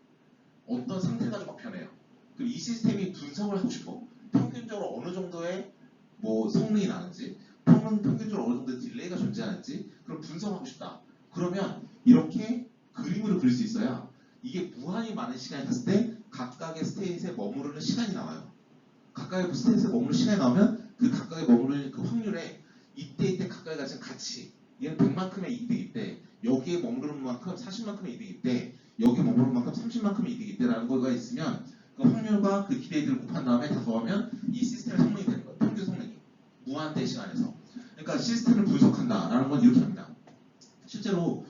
어떤 상태가 좀 막 변해요. 그럼 이 시스템이 분석을 하고 싶어. 평균적으로 어느 정도의 뭐 성능이 나는지, 평균적으로 어느 정도의 딜레이가 존재하는지, 그럼 분석하고 싶다. 그러면 이렇게 그림으로 그릴 수 있어야 이게 무한히 많은 시간이 갔을 때 각각의 스테이트에 머무르는 시간이 나와요. 각각의 스테이트에 머무르는 시간이 나오면 그 각각의 머무르는 그 확률에 이때 각각이 가진 가치, 얘는 100만큼의 이득이 있대, 여기에 머무르는 만큼 40만큼의 이득이 있대, 여기에 머무르는 만큼 30만큼의 이득이 있대라는 거가 있으면 그 확률과 그 기대들을 곱한 다음에 다 더하면 이 시스템의 성능이 되는 거예요. 평균 성능이 무한대 시간에서. 그러니까 시스템을 분석한다라는 건 이렇게 합니다. 실제로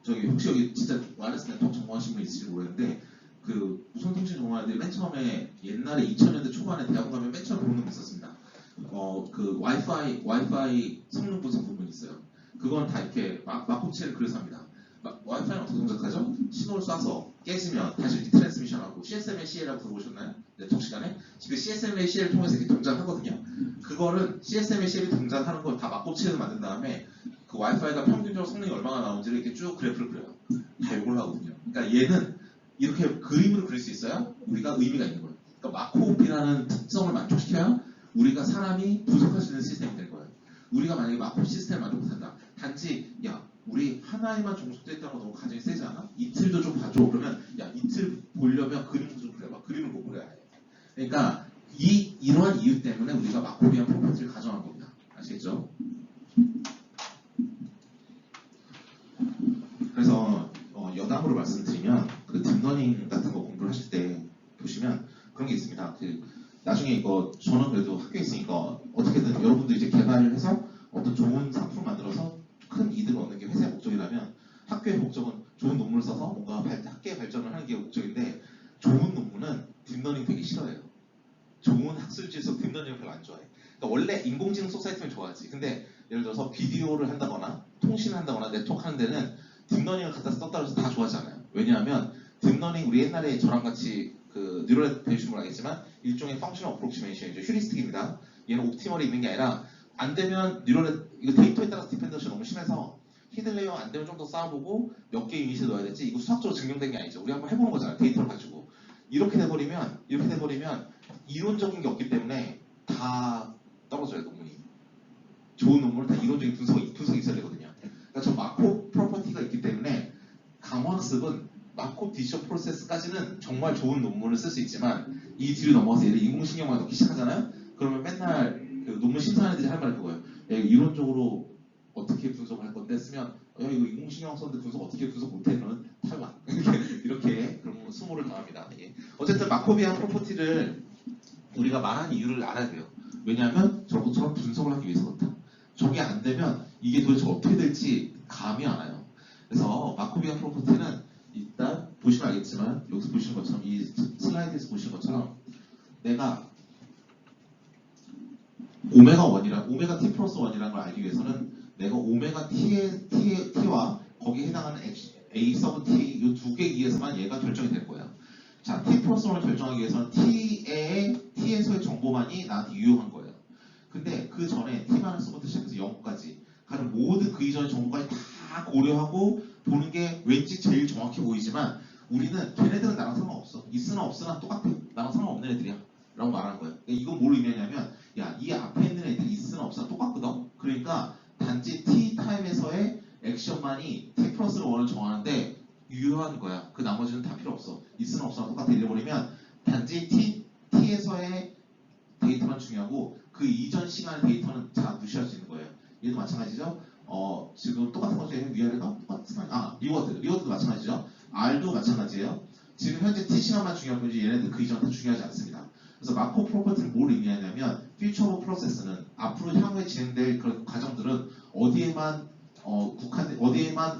저기 혹시 여기 진짜 와이어리스 네트워크 전공하신 분 있을지 모르겠는데 그 무선통신 전공하는데 맨 처음에 옛날에 2000년대 초반에 대학원 가면 맨 처음 보는 게 있었습니다. 그 와이파이 성능 분석 부분이 있어요. 그건 다 이렇게 마코치를 그려서 합니다. 와이파이는 어떻게 동작하죠? 신호를 쏴서 깨지면 다시 이렇게 트랜스미션하고 CSMA/CL이라고 들어보셨나요? 네트워크 시간에? 그 CSMA/CL을 통해서 이렇게 동작하거든요. 그거를 CSMA/CL이 동작하는 걸 다 마코치를 만든 다음에 그 와이파이가 평균적으로 성능이 얼마나 나오는지를 이렇게 쭉 그래프를 그려요. 다 이걸 하거든요. 그러니까 얘는 이렇게 그림으로 그릴 수 있어야 우리가 의미가 있는 거예요. 그러니까 마코옵이라는 특성을 만족시켜야 우리가 사람이 분석할 수 있는 시스템이 될 거예요. 우리가 만약에 마코옵 시스템을 만들어 못한다. 단지 야 우리 하나에만 종속되어 있다는 거 너무 가정이 세지 않아? 이틀도 좀 봐줘. 그러면 야 이틀 보려면 그림도 좀 그려봐. 그림을 못 그려야 해. 그러니까 이러한 이유 때문에 우리가 마코비안 프로퍼티를 가정한 겁니다. 아시겠죠? 그래서 여담으로 말씀드리면 그 딥러닝 같은 거 공부를 하실 때 보시면 그런 게 있습니다. 그 나중에 이거 저는 그래도 학교에 있으니까 어떻게든 여러분도 이제 개발을 해서 어떤 좋은 상품 만들어서 큰 이득을 얻는 게 회사의 목적이라면 학교의 목적은 좋은 논문을 써서 뭔가 학계의 발전을 하는 게 목적인데 좋은 논문은 딥러닝 되게 싫어해요. 좋은 학술지에서 딥러닝을 별로 안 좋아해. 그러니까 원래 인공지능 소사이트면 좋아하지. 근데 예를 들어서 비디오를 한다거나 통신을 한다거나 네트워크 하는 데는 딥러닝을 갖다 썼다고 해서 다 좋아하지 않아요. 왜냐하면 딥러닝 우리 옛날에 저랑 같이 그 뉴럴 배우신 분 알겠지만 일종의 펑셔널 어프로크시메이션이죠. 휴리스틱입니다. 얘는 옵티멀이 있는 게 아니라 안 되면 뉴럴 이거 데이터에 따라서 디펜던시 너무 심해서 히든레이어 안 되면 좀 더 쌓아보고 몇 개 유닛을 넣어야 될지 이거 수학적으로 증명된 게 아니죠. 우리 한번 해보는 거잖아요. 데이터를 가지고 이렇게 돼버리면 이론적인 게 없기 때문에 다 떨어져요. 논문이. 좋은 논문은 다 이론적인 분석이 있어야 되거든요. 그러니까 저 마코 프로퍼티가 있기 때문에 강화학습은 마코 디시전 프로세스까지는 정말 좋은 논문을 쓸 수 있지만 이 뒤로 넘어가서 얘를 인공신경만 넣기 시작하잖아요. 그러면 맨날 그 논문 심사하는 애들이 할 말이 그거예요. 야, 이론적으로 어떻게 분석을 할 건데 쓰면 야 이거 인공신경 썼는데 어떻게 분석 못해? 그러면 탈락. 이렇게 그런 수모를 당합니다. 예. 어쨌든 마코비안 프로퍼티를 우리가 말하는 이유를 알아야 돼요. 왜냐하면 저것처럼 분석을 하기 위해서 그렇다. 저게 안 되면 이게 도대체 어떻게 될지 감이 안 와요. 그래서 마코비안 프로퍼티는 일단 보시면 알겠지만 여기서 보시는 것처럼 이 슬라이드에서 보시는 것처럼 내가 오메가 t 플러스 1이라는 걸 알기 위해서는 내가 오메가 t와 거기에 해당하는 a 서브 t 이 두 개 위에서만 얘가 결정이 될 거예요. 자, t 플러스 1을 결정하기 위해서는 t에서의 정보만이 나한테 유용한 거예요. 근데 그 전에 t-1부터 시작해서 0까지 가는 모든 그 이전의 정보까지 다 고려하고 보는 게 왠지 제일 정확해 보이지만 우리는 걔네들은 나랑 상관없어. 있으나 없으나 똑같아. 나랑 상관없는 애들이야. 라고 말하는 거예요. 이건 뭘 의미하냐면 야, 이 앞에 있는 애들이 있으나 없으나 똑같거든. 그러니까 단지 t 타임에서의 액션만이 t 플러스 1을 정하는데 유효한 거야. 그 나머지는 다 필요 없어. 있으나 없으나 똑같아. 이래버리면 단지 t에서의 데이터만 중요하고 그 이전 시간의 데이터는 다 무시할 수 있는 거예요. 얘도 마찬가지죠. 지금 똑같은 거죠. 위아래가 똑같은 리워드도 마찬가지죠. R도 마찬가지예요. 지금 현재 t 시간만 중요한 거지 얘네들 그 이전 다 중요하지 않습니다. 그래서 마코 프로퍼티는 뭘 의미하냐면 퓨처 오브 프로세스는 앞으로 향후에 진행될 그런 과정들은 어디에만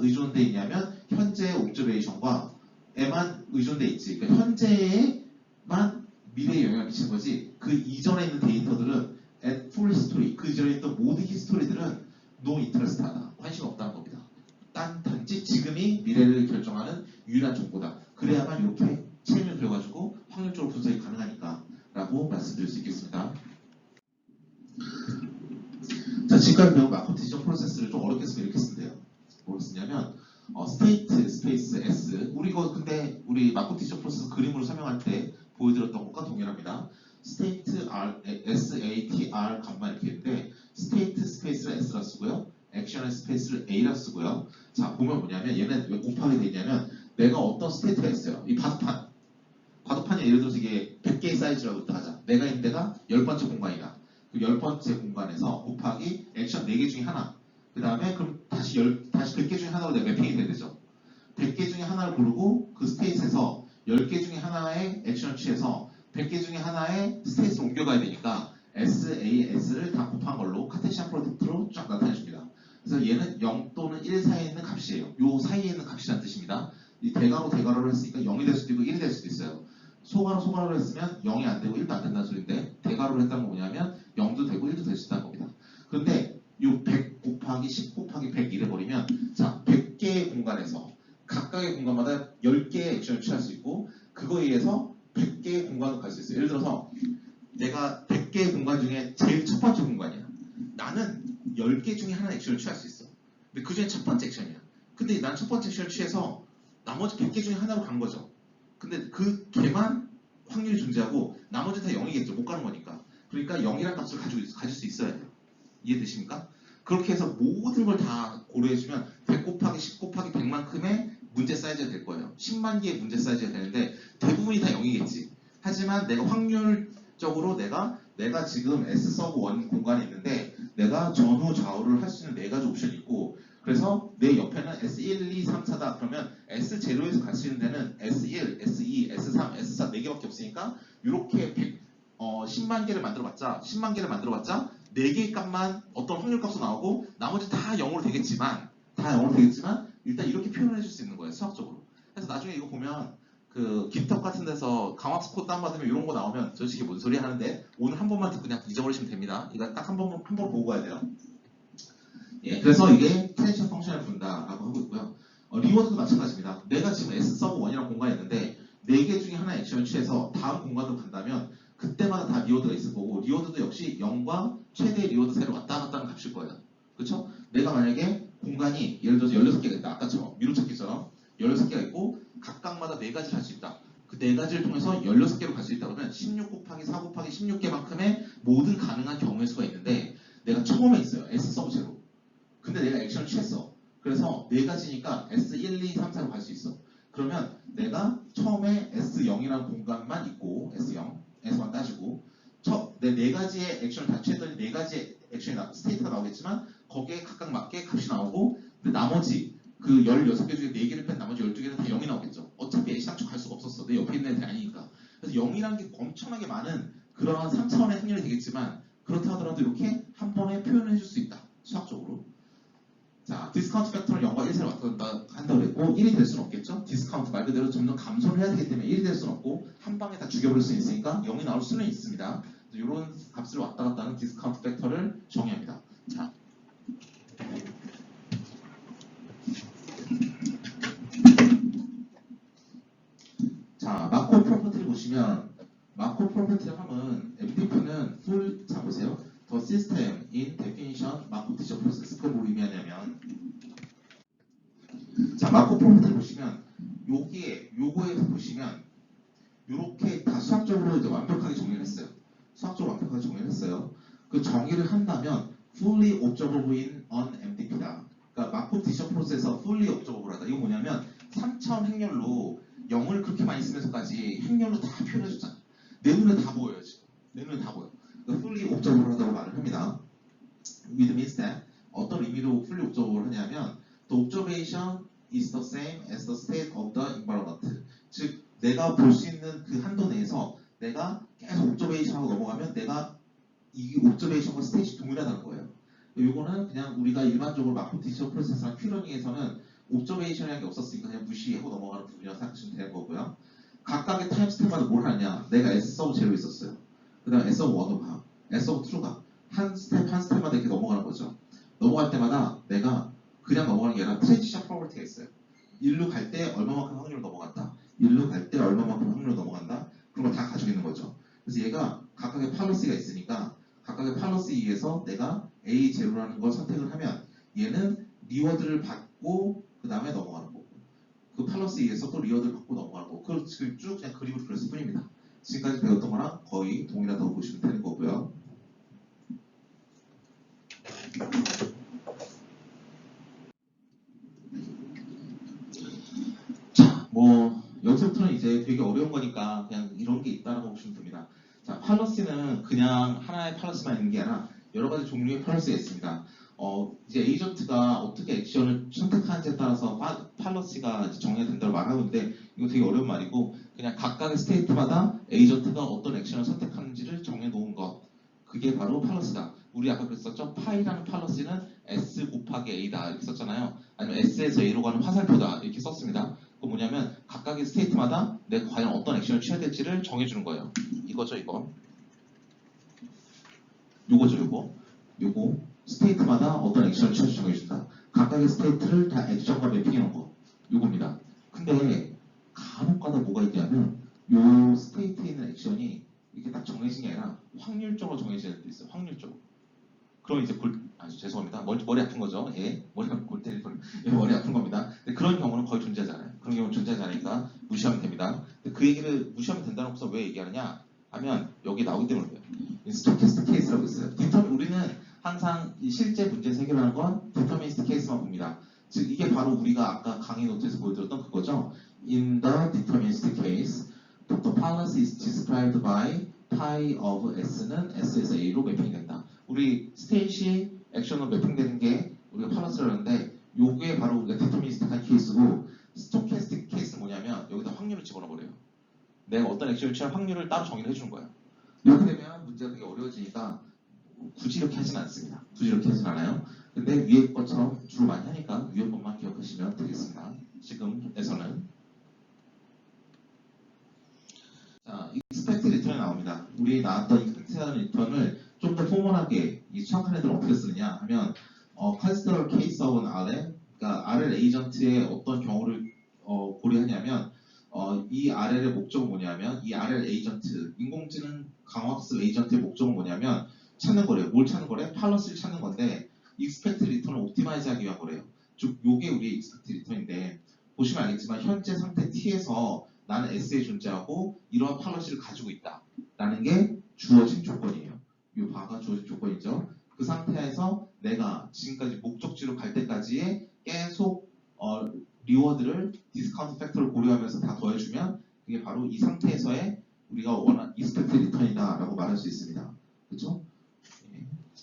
의존돼 있냐면 현재의 옵저베이션과 에만 의존돼 있지. 그러니까 현재에만 미래에 영향을 미치는 거지. 그 이전에 있는 데이터들은 at full history, 그 이전에 있던 모든 히스토리들은 no interest하다. 관심 없다는 겁니다. 단지 지금이 미래를 결정하는 유일한 정보다. 그래야만 이렇게 체인을 그려가지고 확률적으로 분석이 가능하니까 라고 말씀드릴 수 있겠습니다. 자, 지금까지 배운 마코 디시전 프로세스를 좀 어렵게 쓰면 이렇게 쓰면 돼요. 뭐로 쓰냐면 스테이트 스페이스 S 우리 이거 근데 우리 마코 티셔 프로세스 그림으로 설명할 때 보여드렸던 것과 동일합니다. 스테이트 R SATR 간만 이렇게 있는데 스테이트 스페이스를 S라 쓰고요. 액션의 스페이스를 A라 쓰고요. 자 보면 뭐냐면 얘는 왜 곱하게 돼 있냐면 내가 어떤 스테이트가 있어요. 이 바둑판이 예를 들어서 이게 100개의 사이즈라고 일단 하자. 내가 있는 데가 10번째 공간이다. 그 10번째 공간에서 곱하기 액션 4개 중에 하나. 그 다음에 그럼 다시 100개 중에 하나로 내가 매핑이 돼야 되죠. 100개 중에 하나를 고르고 그 스테이트에서 10개 중에 하나의 액션을 취해서 100개 중에 하나의 스테이트를 옮겨가야 되니까 SAS를 다 곱한 걸로 카테시안 프로덕트로 쫙 나타내줍니다. 그래서 얘는 0 또는 1 사이에 있는 값이에요. 요 사이에 있는 값이라는 뜻입니다. 이 대괄호를 했으니까 0이 될 수도 있고 1이 될 수도 있어요. 소괄호를 했으면 0이 안 되고 1도 안 된다는 소리인데 대괄호를 했다는 건 뭐냐면 0도 되고 1도 될 수 있다는 겁니다. 그런데 요 100 곱하기 10 곱하기 100 이래버리면 자 100개의 공간에서 각각의 공간마다 10개의 액션을 취할 수 있고 그거에 의해서 100개의 공간으로 갈 수 있어요. 예를 들어서 내가 100개의 공간 중에 제일 첫 번째 공간이야. 나는 10개 중에 하나 액션을 취할 수 있어. 근데 그 중에 첫 번째 액션이야. 근데 난 첫 번째 액션을 취해서 나머지 100개 중에 하나로 간 거죠. 근데 그 개만 확률이 존재하고 나머지 다 0이겠죠. 못 가는 거니까. 그러니까 0이라는 값을 가질 수 있어야 돼요. 이해되십니까? 그렇게 해서 모든 걸 다 고려해주면 100 곱하기 10 곱하기 100만큼의 문제 사이즈가 될 거예요. 10만 개의 문제 사이즈가 되는데 대부분이 다 0이겠지. 하지만 내가 확률적으로 내가 지금 S 서브 1 공간에 있는데 내가 전후 좌우를 할 수 있는 4가지 옵션이 있고 그래서 내 옆에는 S1, 2, 3, 4다. 그러면 S0에서 갈 수 있는 데는 S1, S2, S3, S4 4개밖에 없으니까 이렇게 10만 개를 만들어봤자 4개의 값만 어떤 확률값으로 나오고 나머지 다 0으로 되겠지만 일단 이렇게 표현을 해줄 수 있는 거예요. 수학적으로. 그래서 나중에 이거 보면 그 깃헙 같은 데서 강화스 코드 다운받으면 이런 거 나오면 저 이게 뭔 소리 하는데 오늘 한 번만 듣고 그냥 잊어버리시면 됩니다. 이거 딱 한 번 보고 가야 돼요. 예, 그래서 이게 텐션 펑션을 부른다라고 하고 있고요. 리워드도 마찬가지입니다. 내가 지금 S 서브 1이라는 공간이 있는데 4개 중에 하나의 액션을 취해서 다음 공간으로 간다면 그때마다 다 리워드가 있을 거고 리워드도 역시 0과 최대 리워드 세로 왔다 갔다 하는 값일 거예요. 그렇죠? 내가 만약에 공간이 예를 들어서 16개가 있다. 아까처럼 미로찾기처럼 16개가 있고 각각마다 4가지를 할 수 있다. 그 4가지를 통해서 16개로 갈 수 있다 그러면 16 곱하기 4 곱하기 16개만큼의 모든 가능한 경우의 수가 있는데 내가 처음에 있어요. S 서브 제로. 근데 내가 액션을 취했어. 그래서 4가지니까 S1, 2, 3, 4로 갈 수 있어. 그러면 내가 처음에 S0이라는 공간만 있고 S0에서만 따지고 내 4가지의 액션을 다 취했더니 4가지의 액션이 스테이트가 나오겠지만 거기에 각각 맞게 값이 나오고 근데 나머지 그 16개 중에 4개를 뺀 나머지 12개는 다 0이 나오겠죠. 어차피 A상축 갈 수가 없었어. 내 옆에 있는 애들이 아니니까. 그래서 0이라는 게 엄청나게 많은 그러한 3차원의 확률이 되겠지만 그렇다 하더라도 이렇게 한 번에 표현을 해줄 수 있다. 수학적으로. 자, 디스카운트 팩터를 0과 1 사이로 왔다 갔다 한다고 그랬고 1이 될 수는 없겠죠. 디스카운트 말 그대로 점점 감소를 해야 되기 때문에 1이 될 수는 없고 한 방에 다 죽여버릴 수 있으니까 0이 나올 수는 있습니다. 이런 값을 왔다 갔다 하는 디스카운트 팩터를 정의합니다. 자, 마코 프로퍼티를 보시면 마코 프로퍼티를 하면 MDP는 full 자 보세요. The system in definition 마코 티셔 프로세스 그걸 뭐 의미하냐면 자, 마코 프로퍼티를 보시면 요거에서 보시면 요렇게 다 수학적으로 이제 완벽하게 정리를 했어요. 그 정의를 한다면 fully observable in on MDP다. 그러니까 마코 티셔 프로세스에서 fully observable 하다. 이거 뭐냐면 3차원 행렬로 0을 그렇게 많이 쓰면서까지 행렬로 다 표현해줬잖아. 내 눈에 다 보여요 지금. 내 눈에 다 보여. 그러니까 fully observable 하다고 말을 합니다. With means that 어떤 의미로 fully observable 하냐면 the observation is the same as the state of the environment. 즉 내가 볼 수 있는 그 한도 내에서 내가 계속 옵저베이션하고 넘어가면 내가 이 옵저베이션과 스테이지 동일하다는 거예요. 이거는 그냥 우리가 일반적으로 마코 티셔 프로세스랑 큐러닝에서는 옵저베이션이라는 게 없었으니까 그냥 무시하고 넘어가는 부분이라고 생각하시면 되는 거고요. 각각의 타임 스텝마다 뭘 하냐. 내가 S 서브 제로 있었어요. 그 다음 S 서브 1으로 가. S 서브 2로 가. 한 스텝마다 이렇게 넘어가는 거죠. 넘어갈 때마다 내가 그냥 넘어가는 게 아니라 트랜지션 프로버티가 있어요. 1로 갈 때 얼마만큼 확률로 넘어간다. 1로 갈 때 얼마만큼 확률로 넘어간다. 그런 걸 다 가지고 있는 거죠. 그래서 얘가 각각의 팔러시가 있으니까 각각의 팔러시에 의해서 내가 A0라는 걸 선택을 하면 얘는 리워드를 받고 그 다음에 넘어가는 거고 그 팔러스에 의해서 또 리워드를 받고 넘어가는 거고 그걸 지금 쭉 그냥 그림으로 그렸을 뿐입니다. 지금까지 배웠던 거랑 거의 동일하다고 보시면 되는 거고요. 자, 뭐 여기서부터는 이제 되게 어려운 거니까 그냥 이런 게 있다라고 보시면 됩니다. 자, 팔러시는 그냥 하나의 팔러시만 있는 게 아니라 여러 가지 종류의 팔러시가 있습니다. 이제 에이전트가 어떻게 액션을 선택하는지에 따라서 팔러시가 정해야 된다고 말하고 있는데 이거 되게 어려운 말이고 그냥 각각의 스테이트마다 에이전트가 어떤 액션을 선택하는지를 정해놓은 것 그게 바로 팔러시다. 우리 아까 그랬었죠? 파이라는 팔러시는 S 곱하기 A다 이렇게 썼잖아요. 아니면 S에서 A로 가는 화살표다 이렇게 썼습니다. 그 뭐냐면 각각의 스테이트마다 내가 과연 어떤 액션을 취해야 될지를 정해주는 거예요. 이거죠 이거. 요거죠 요거 스테이트마다 어떤 액션을 취할지 정해준다. 각각의 스테이트를 다 액션과 매핑해놓은 거 요겁니다. 근데 간혹가다 뭐가 있냐면 요 스테이트에 있는 액션이 이렇게 딱 정해진 게 아니라 확률적으로 정해질 때도 있어요. 확률적으로. 그럼 이제 죄송합니다. 머리 아픈 거죠. 예, 머리 아픈 겁니다. 근데 그런 경우는 거의 존재하지 않아요. 그런 경우는 존재하지 않으니까 무시하면 됩니다. 근데 그 얘기를 무시하면 된다는 것서 왜 얘기하느냐 하면 여기 나오기 때문에 그래요. 스토캐스틱 케이스라고 있어요. 우리는 항상 이 실제 문제에서 해결하는 건 디터미니스틱 케이스만 봅니다. 즉 이게 바로 우리가 아까 강의 노트에서 보여드렸던 그거죠. In the deterministic case, the policy is described by pi of s는 s에서 a로 매핑이 된다. 우리 스테이시 액션으로 매핑되는 게 우리가 팔러스를 하는데 요게 바로 우리가 디터미니스틱한 케이스고 스토캐스틱 케이스는 뭐냐면 여기다 확률을 집어넣어버려요. 내가 어떤 액션을 취할 확률을 따로 정의를 해주는 거예요. 이렇게 되면 문제가 되게 어려워지니까 굳이 이렇게 하진 않습니다. 굳이 이렇게 하진 않아요. 근데 위에 것처럼 주로 많이 하니까 위에 것만 기억하시면 되겠습니다. 지금에서는 자, 익스펙트 리턴이 나옵니다. 우리 나왔던 익스펙트 리턴을 좀 더 포멀하게 이 수학한 애들 어떻게 쓰느냐 하면 consider case of an RL 그러니까 RL 에이전트의 어떤 경우를 고려하냐면 이 RL의 목적은 뭐냐면 이 RL 에이전트 인공지능 강화학습 에이전트의 목적은 뭐냐면 찾는 거래요. 뭘 찾는 거래? 팔러스를 찾는 건데 익스펙트 리턴을 옵티마이즈 하기 위한 거래요. 즉 요게 우리 익스펙트 리턴인데 보시면 알겠지만 현재 상태 T에서 나는 S에 존재하고 이러한 팔러시를 가지고 있다 라는 게 주어진 조건이에요. 이 바가 주어진 조건이죠. 그 상태에서 내가 지금까지 목적지로 갈 때까지의 계속 리워드를 디스카운트 팩터를 고려하면서 다 더해주면 그게 바로 이 상태에서의 우리가 원하는 익스펙트 리턴이다 라고 말할 수 있습니다. 그렇죠?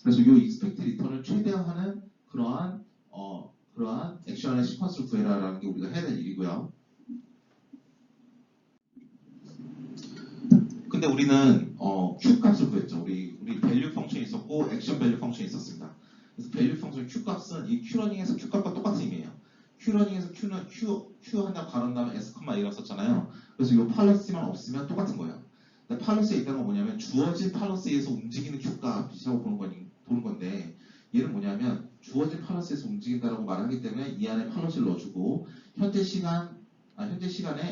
그래서 이 익스펙트 리턴을 최대화하는 그러한 액션의 시퀀스를 구해라라는 게 우리가 해야 될 일이고요. 근데 우리는 Q 값을 구했죠. 우리 밸류 펑션이 있었고 액션 밸류 펑션이 있었습니다. 그래서 밸류 펑션 Q 값은 이 Q러닝에서 Q 값과 똑같은 의미예요. Q러닝에서 Q는 Q 한다고 가른 다음에 S, A라고 썼잖아요. 그래서 이 팔러스만 없으면 똑같은 거예요. 근데 팔러스에 있다는 건 뭐냐면 주어진 팔러스에서 움직이는 Q 값이라고 보는 건데 얘는 뭐냐면 주어진 팔러스에서 움직인다라고 말하기 때문에 이 안에 팔러스를 넣어주고 현재 시간에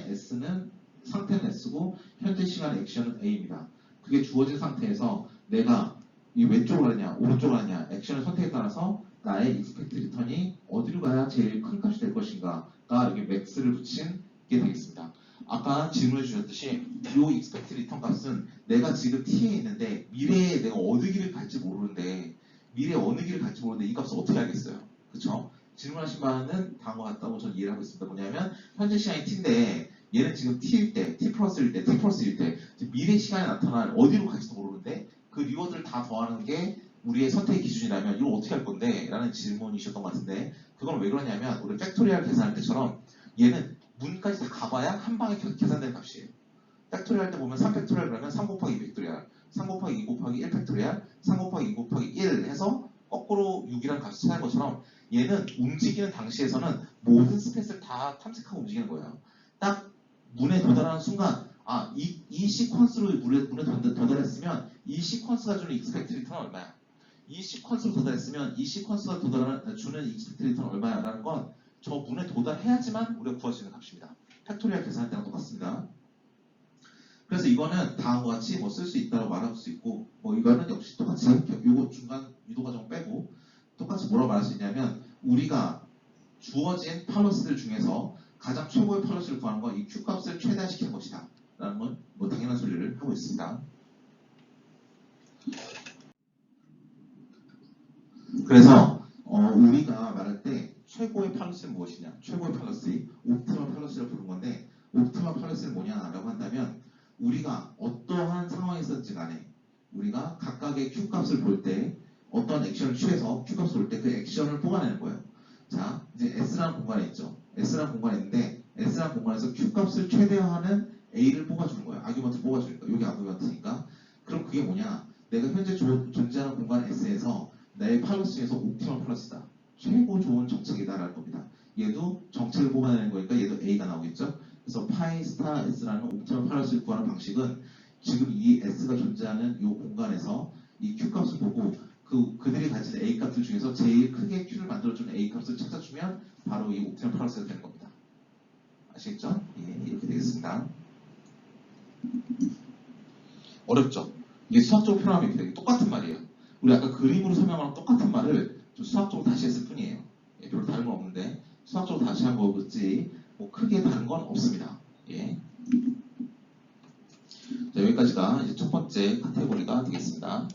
S는 상태는 S고 현재 시간의 액션은 A입니다. 그게 주어진 상태에서 내가 이 왼쪽으로 하냐 오른쪽으로 하냐 액션의 선택에 따라서 나의 익스펙트 리턴이 어디로 가야 제일 큰 값이 될 것인가가 여기 맥스를 붙인 게 되겠습니다. 아까 질문해 주셨듯이 이 익스펙트 리턴 값은 내가 지금 T에 있는데 미래에 내가 어느 길을 갈지 모르는데 미래에 어느 길을 갈지 모르는데 이 값을 어떻게 알겠어요? 그쵸? 질문하신 바는 다음과 같다고 저는 이해를 하고 있습니다. 뭐냐면 현재 시간이 T인데 얘는 지금 T일 때, T 플러스일 때, T 플러스일 때 미래 시간에 나타날 어디로 갈지도 모르는데 그 리워드를 다 더하는 게 우리의 선택의 기준이라면 이걸 어떻게 할 건데? 라는 질문이셨던 것 같은데 그건 왜 그러냐면 우리 팩토리얼 계산할 때처럼 얘는 문까지 다 가봐야 한 방에 계산되는 값이에요. 팩토리얼 할 때 보면 3팩토리얼 그러면 3 곱하기 2 팩토리얼 3 곱하기 2 곱하기 1 팩토리얼 3 곱하기 2 곱하기 1 해서 거꾸로 6이라는 값을 찾는 것처럼 얘는 움직이는 당시에서는 모든 스페이스를 다 탐색하고 움직이는 거예요. 딱 문에 도달하는 순간 이 시퀀스로 문에 도달했으면 이 시퀀스가 주는 익스펙트 리턴은 얼마야? 이 시퀀스로 도달했으면 이 시퀀스가 주는 익스펙트 리턴은 얼마야? 라는 건 저 문에 도달해야지만 우리가 구할 수 있는 값입니다. 팩토리얼 계산할 때랑 똑같습니다. 그래서 이거는 다음과 같이 쓸 수 있다고 말할 수 있고 이거는 역시 똑같이 요거 중간 유도 과정 빼고 똑같이 뭐라고 말할 수 있냐면 우리가 주어진 팔러스들 중에서 가장 최고의 팔러스를 구하는 건 이 Q 값을 최대화시키는 것이다. 라는 건 뭐 당연한 소리를 하고 있습니다. 그래서 우리가 말할 때 최고의 팔러스는 무엇이냐? 최고의 팔러스, 옵티멀 팔러스를 부른 건데 옵티멀 팔러스는 뭐냐라고 한다면 우리가 어떠한 상황에서든지 간에 우리가 각각의 Q 값을 볼 때 어떤 액션을 취해서 Q 값을 볼 때 그 액션을 뽑아내는 거예요. 자, 이제 S라는 공간에 있죠. S라는 공간에 있는데 S라는 공간에서 Q 값을 최대화하는 A를 뽑아주는 거예요. 아규먼트를 뽑아주는 거예요. 여기 아규먼트니까. 그럼 그게 뭐냐? 내가 현재 존재하는 공간 S에서 내 팔러스 중에서 옵티멀 팔러스다. 최고 좋은 정책이다라는 겁니다. 얘도 정책을 뽑아내는 거니까 얘도 A가 나오겠죠. 그래서 파이 스타 S라는 옵티멀 팔러스를 구하는 방식은 지금 이 S가 존재하는 이 공간에서 이 Q 값을 보고 그들이 가진 A 값들 중에서 제일 크게 Q를 만들어주는 A 값을 찾아주면 바로 이 옵티멀 팔러스가 되는 겁니다. 아시겠죠? 예, 이렇게 되겠습니다. 어렵죠? 이게 수학적으로 표현하면 이렇게 똑같은 말이에요. 우리 아까 그림으로 설명하는 똑같은 말을 좀 수학적으로 다시 했을 뿐이에요. 예, 별로 다른 건 없는데 수학적으로 다시 한 거지 뭐 크게 다른 건 없습니다. 예. 자, 여기까지가 이제 첫 번째 카테고리가 되겠습니다.